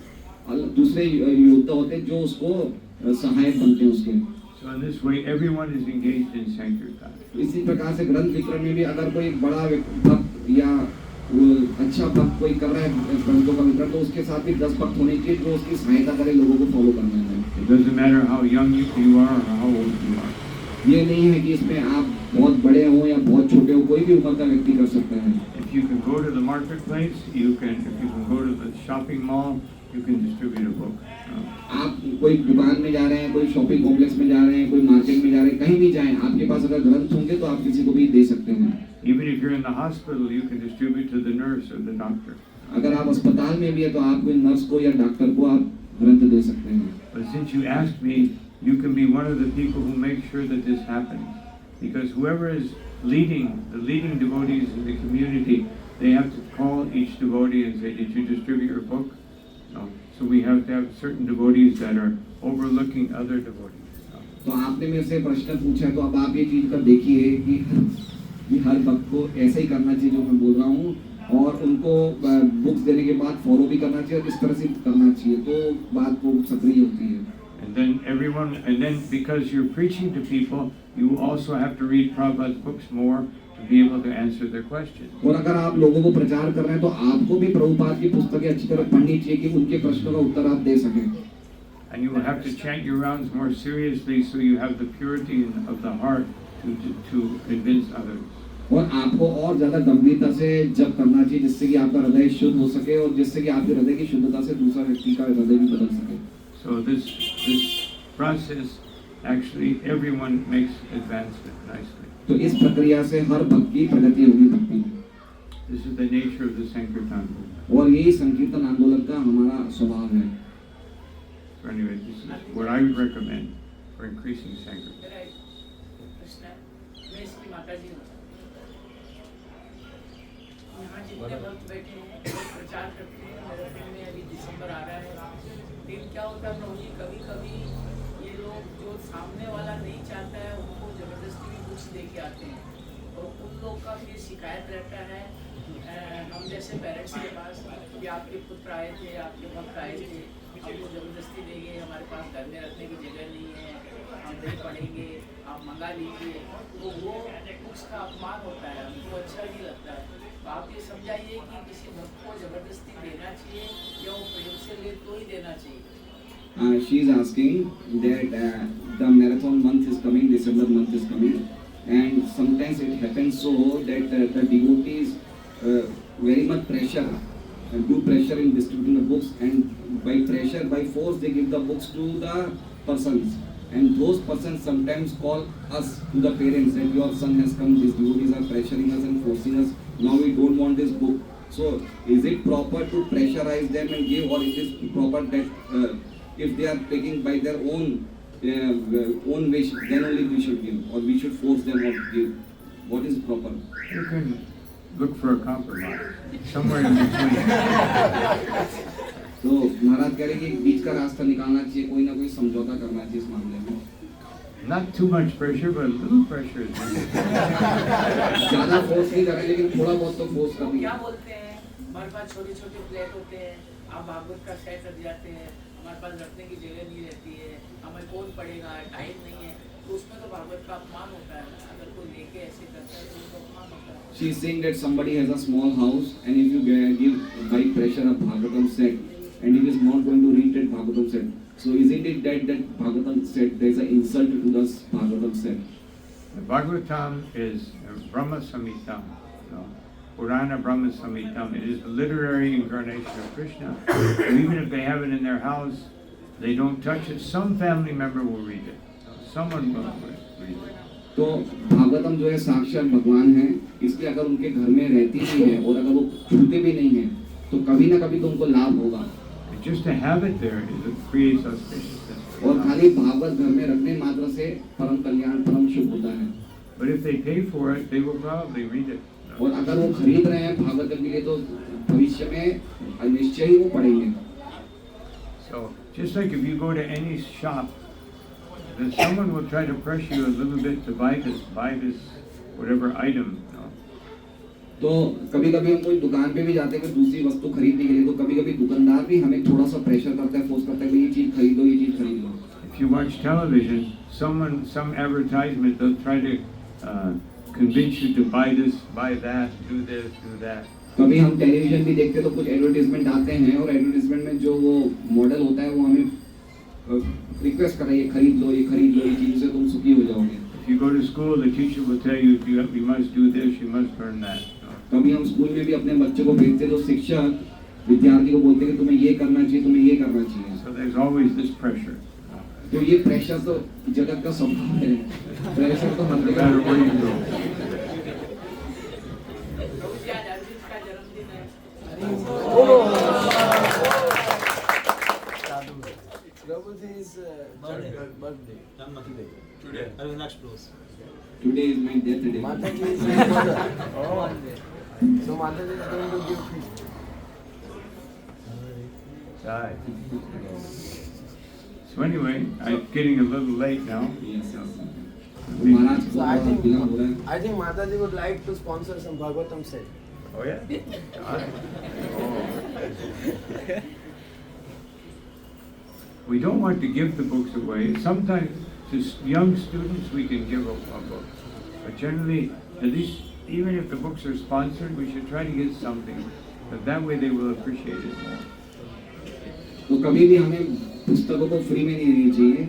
दूसरे योद्धा होते हैं जो उसको सहायक बनते हैं उसके। So So in this way, everyone is engaged in Sankirtan. इसी प्रकार से ग्रंथ वितरण में भी अगर कोई बड़ा भक्त या वो अच्छा भक्त कोई कर रहा है ग्रंथों का वितरण, तो उसके साथ भी 10 भक्त होने चाहिए जो उसकी सहायता करे लोगों को फॉलो करने में। It doesn't matter how young you are or how old you are. ये नहीं है कि इसमें आप बहुत बड़े हो या बहुत छोटे हो, कोई भी उम्र का व्यक्ति कर सकता है। If you can go to the marketplace, if you can go to the shopping mall, you can distribute a book. आप कोई दुकान में जा रहे हैं, कोई शॉपिंग कॉम्प्लेक्स में जा रहे हैं, कोई मार्केट में जा रहे हैं, कहीं भी जाएं, आपके पास अगर ग्रंथ होंगे तो आप किसी को भी दे सकते हैं। Even if you're in the hospital, you can distribute to the nurse or the doctor. अगर आप अस्पताल में भी है तो आप कोई नर्स को या डॉक्टर को आप ग्रंथ दे सकते हैं। But since you asked me, you can be one of the people who make sure that this happens. Because whoever is leading, the leading devotees in the community, they have to call each devotee and say, did you distribute your book? No. So we have to have certain devotees that are overlooking other devotees. तो आपने मेरे से प्रश्न पूछा, तो अब आप ये चीज का देखिए कि हर भक्त को ऐसे ही करना चाहिए जो मैं बोल रहा हूँ, और उनको बुक्स देने के बाद फॉलो भी करना चाहिए और इस तरह से करना चाहिए, तो बात को सक्रिय होती है। And then because you're preaching to people, you also have to read Prabhupada's books more to be able to answer their questions. और अगर आप लोगों को प्रचार कर रहे हैं तो आपको भी प्रभुपाद की पुस्तकें अच्छी तरह पढ़नी चाहिए कि उनके प्रश्नों का उत्तर आप दे सकें। And you will have to chant your rounds more seriously so you have the purity of the heart to convince others. और आपको और ज्यादा गंभीरता से जप करना चाहिए जिससे कि आपका हृदय शुद्ध हो सके और जिससे कि आपके हृदय की शुद्धता से दूसरा व्यक्ति का हृदय भी बदल सके। So this process, actually everyone makes advancement nicely. तो इस प्रक्रिया से हर भक्त की प्रगति होगी भक्ति में। This is the nature of the Sankirtan movement. और यही संकीर्तन आंदोलन का हमारा स्वभाव है। So anyway, this is what I would recommend for increasing Sankirtan. मैं इसकी माता जी हूँ। यहाँ जितने भक्त बैठे हैं प्रचार करते हैं, मैराथन में अभी दिसंबर आ रहा है, लेकिन क्या होता है प्रभु जी, कभी कभी ये लोग जो सामने वाला नहीं चाहता है उनको जबरदस्ती भी कुछ दे के आते हैं, और उन लोग का फिर शिकायत रहता है हम जैसे पेरेंट्स के पास कि आपके पुत्र आए थे, आपके भक्त आए थे, हमको जबरदस्ती दे गए, हमारे पास घर में रखने की जगह नहीं है, हम नहीं पढ़ेंगे, आप मंगा लीजिए, तो वो उसका अपमान होता है, हमको अच्छा नहीं लगता है। तो आप ये समझाइए कि किसी भक्त को जबरदस्ती देना चाहिए या वो प्रेम से ले तो ही देना चाहिए। She is asking that the marathon month is coming, December month is coming, and sometimes it happens so that the devotees very much pressure, do pressure in distributing the books, and by pressure, by force, they give the books to the persons, and those persons sometimes call us to the parents that your son has come, these devotees are pressuring us and forcing us, now we don't want this book. So is it proper to pressurize them and give, or is it proper that if they are taking by their own wish, then only we should give, or we should force them or give? What is proper? You can look for a compromise, somewhere in between. तो महाराज कह रहे हैं कि बीच का रास्ता निकालना चाहिए, कोई ना कोई समझौता करना चाहिए इस मामले में। Not too much pressure, but a little pressure is needed. ज़्यादा फोर्स नहीं कर रहे, लेकिन थोड़ा बहुत तो फोर्स वो करनी क्या है। बोलते हैं, हमारे पास छोटे छोटे प्लेट होते हैं, आप भागवत का सेट रख जाते हैं, हमारे पास रखने की जगह नहीं रहती है, हमें कौन पढ़ेगा, टाइम नहीं है, तो उसमें तो भागवत का अपमान होता है। अगर कोई लेके ऐसे करता है तो उसको अपमान होता है। She is saying that somebody has a small house, and if you give by pressure a Bhagavatam set, and he is not going to read that Bhagavatam set, so isn't it that Bhagavatam set there is an insult to the Bhagavatam set? The Bhagavatam is Brahma Samhitam, Purana Brahma Samhitam. It is the literary incarnation of Krishna. Even if they have it in their house, they don't touch it. Some family member will read it. Someone will read it. तो भागवतम जो है साक्षात भगवान है, इसलिए अगर उनके घर में रहती भी है और अगर वो छूते भी नहीं है, तो कभी ना कभी तो उनको लाभ होगा। Just to have it there creates auspiciousness. और खाली भागवत घर में रखने मात्र से परम कल्याण, परम शुभ होता है। But if they pay for it, they will probably read it. और अगर वो खरीद रहे हैं भागवत के लिए, तो भविष्य में निश्चय ही वो पढ़ेंगे। So just like if you go to any shop, then someone will try to pressure you a little bit to buy this whatever item. तो कभी कभी हम कोई दुकान पे भी जाते हैं कोई दूसरी वस्तु खरीदने के लिए, तो कभी कभी दुकानदार भी हमें थोड़ा सा प्रेशर करता है, फोर्स करता है कि ये चीज खरीदो, ये चीज खरीद लो। If if you watch television, some advertisement, they'll try to convince you to buy this, buy that, do this, do that. कभी हम टेलीविजन भी देखते तो कुछ एडवर्टाइजमेंट आते हैं और एडवर्टाइजमेंट में जो वो मॉडल होता है वो हमें रिक्वेस्ट कर रहा है ये खरीद लो, ये चीज़ से तुम सुखी हो जाओगे। If you go to school, the teacher will tell you you must do this, you must learn that. कभी हम स्कूल में भी अपने बच्चों को भेजते तो शिक्षक विद्यार्थी को बोलते कि तुम्हें ये करना चाहिए, तुम्हें ये करना चाहिए। So there's always this pressure. तो ये प्रेशर तो जगत का स्वभाव है, प्रेशर तो हर No जगह matter where you go. प्रभु जी आज अर्जुन का जन्मदिन है। Prabhuji's birthday. Today. Avinash Bose. Today is my death day. Mataji is his mother. So Mataji is going to give feast. Right. So anyway, I'm getting a little late now. Yes, yes. Maharaj So I think बिना हो रहा है। I think Mataji would like to sponsor some Bhagavatam set. Oh yeah? Oh. We don't want to give the books away. Sometimes to young students we can give a book. But generally, at least even if the books are sponsored, we should try to get something. But that way they will appreciate it more. तो कभी भी हमें पुस्तकों को free में नहीं देनी चाहिए।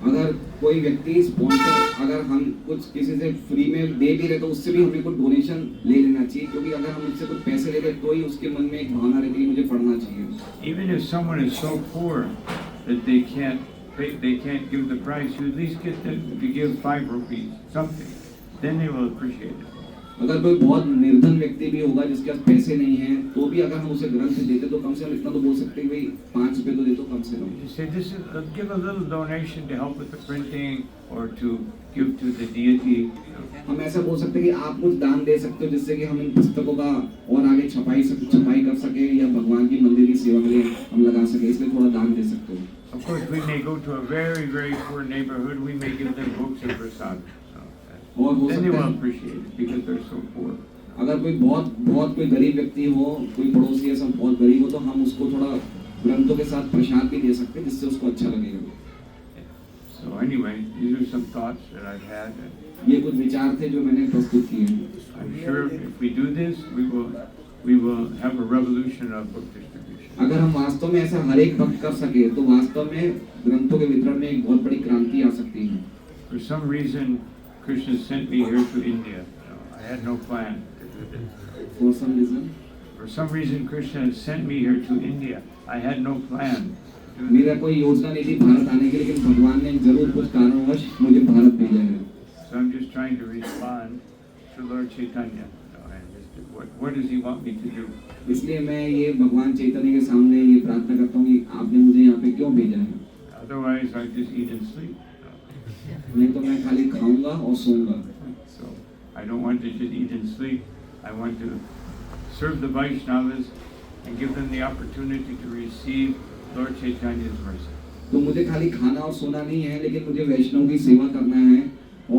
अगर कोई व्यक्ति स्पॉन्सर, अगर हम कुछ किसी से फ्री में दे भी रहे तो उससे भी हमें कुछ डोनेशन ले लेना चाहिए, क्योंकि अगर हम उससे कुछ पैसे ले रहे तो ही उसके मन में एक भावना रहती है मुझे पढ़ना चाहिए। Even if someone is so poor that they can't give the price, you at least get them to give 5 rupees, something. Then they will appreciate it. अगर कोई बहुत निर्धन व्यक्ति भी होगा जिसके पास पैसे नहीं हैं, तो भी अगर हम उसे ग्रंथ देते तो कम से कम इतना तो बोल सकते हैं भाई 5 रुपए तो दे दो कम से कम। You say this is give a little donation to help with the printing or to give to the deity. हम ऐसा बोल सकते हैं कि आप कुछ दान दे सकते हो जिससे कि हम इन पुस्तकों का और आगे छपाई कर सके या भगवान की मंदिर की सेवा के लिए हम लगा सके, इसलिए थोड़ा दान दे सकते हो। Of course, we may go to a very, very poor neighborhood. We may give them books and prasad. और हो Then they सकता will है appreciate it because they're so poor. अगर कोई बहुत कोई गरीब व्यक्ति हो, कोई पड़ोसी ऐसा बहुत गरीब हो, तो हम उसको थोड़ा ग्रंथों के साथ प्रसाद भी दे सकते हैं जिससे उसको अच्छा लगेगा। So anyway, these are some thoughts that I've had. ये कुछ विचार थे जो मैंने प्रस्तुत किए हैं। I'm sure if we do this, we will have a revolution of book distribution. अगर हम वास्तव में ऐसा हर एक वक्त कर सके तो वास्तव में ग्रंथों के वितरण में एक बहुत बड़ी क्रांति आ सकती है। For some reason, Krishna sent me here to India. I had no plan to do this. For some reason, For some reason, Krishna sent me here to India. I had no plan to do मेरा कोई योजना नहीं थी भारत आने की, लेकिन भगवान ने जरूर कुछ कारणवश मुझे भारत भेजा है। this. So I'm just trying to respond to Lord Chaitanya. And just what does he want me to do? इसलिए मैं ये भगवान चैतन्य के सामने ये प्रार्थना करता हूँ कि आपने मुझे यहाँ पे क्यों भेजा है। Otherwise, I just eat and sleep. नहीं तो मैं खाली खाऊंगा और सोऊंगा। So I don't want to just eat and sleep. I want to serve the Vaishnavas and give them the opportunity to receive Lord Chaitanya's mercy. तो मुझे खाली खाना और सोना नहीं है, लेकिन मुझे वैष्णव की सेवा करना है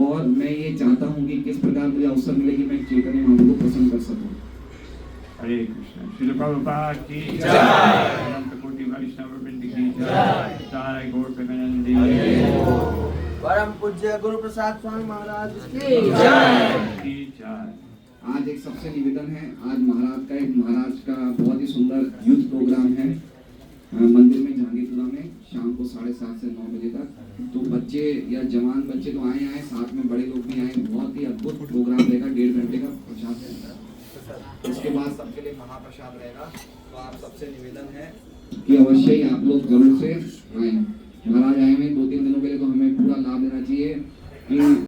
और मैं ये चाहता हूँ कि किस प्रकार मुझे अवसर मिले कि मैं चैतन्य महाप्रभु को प्रसन्न कर सकूँ। Hare Krishna. Srila Prabhupada ki jai. Ananta Koti Vaishnava Vrinda ki jai. Jai Gaur Premanandi. परम पूज्य गुरु प्रसाद स्वामी महाराज की Ki jai. आज एक सबसे निवेदन है, आज महाराज का बहुत ही सुंदर यूथ प्रोग्राम है मंदिर में जहांगीरपुरा में शाम को 7:30 से 9 बजे तक। तो बच्चे या जवान बच्चे तो आए साथ में बड़े लोग भी आए। बहुत ही अद्भुत प्रोग्राम रहेगा, 1.5 घंटे का प्रसाद रहेगा। उसके बाद सबके लिए महाप्रसाद रहेगा। तो आप सबसे निवेदन है कि अवश्य ही आप लोग जरूर से आए। महाराज आए हुए 2-3 दिनों के लिए, तो हमें पूरा लाभ लेना चाहिए कि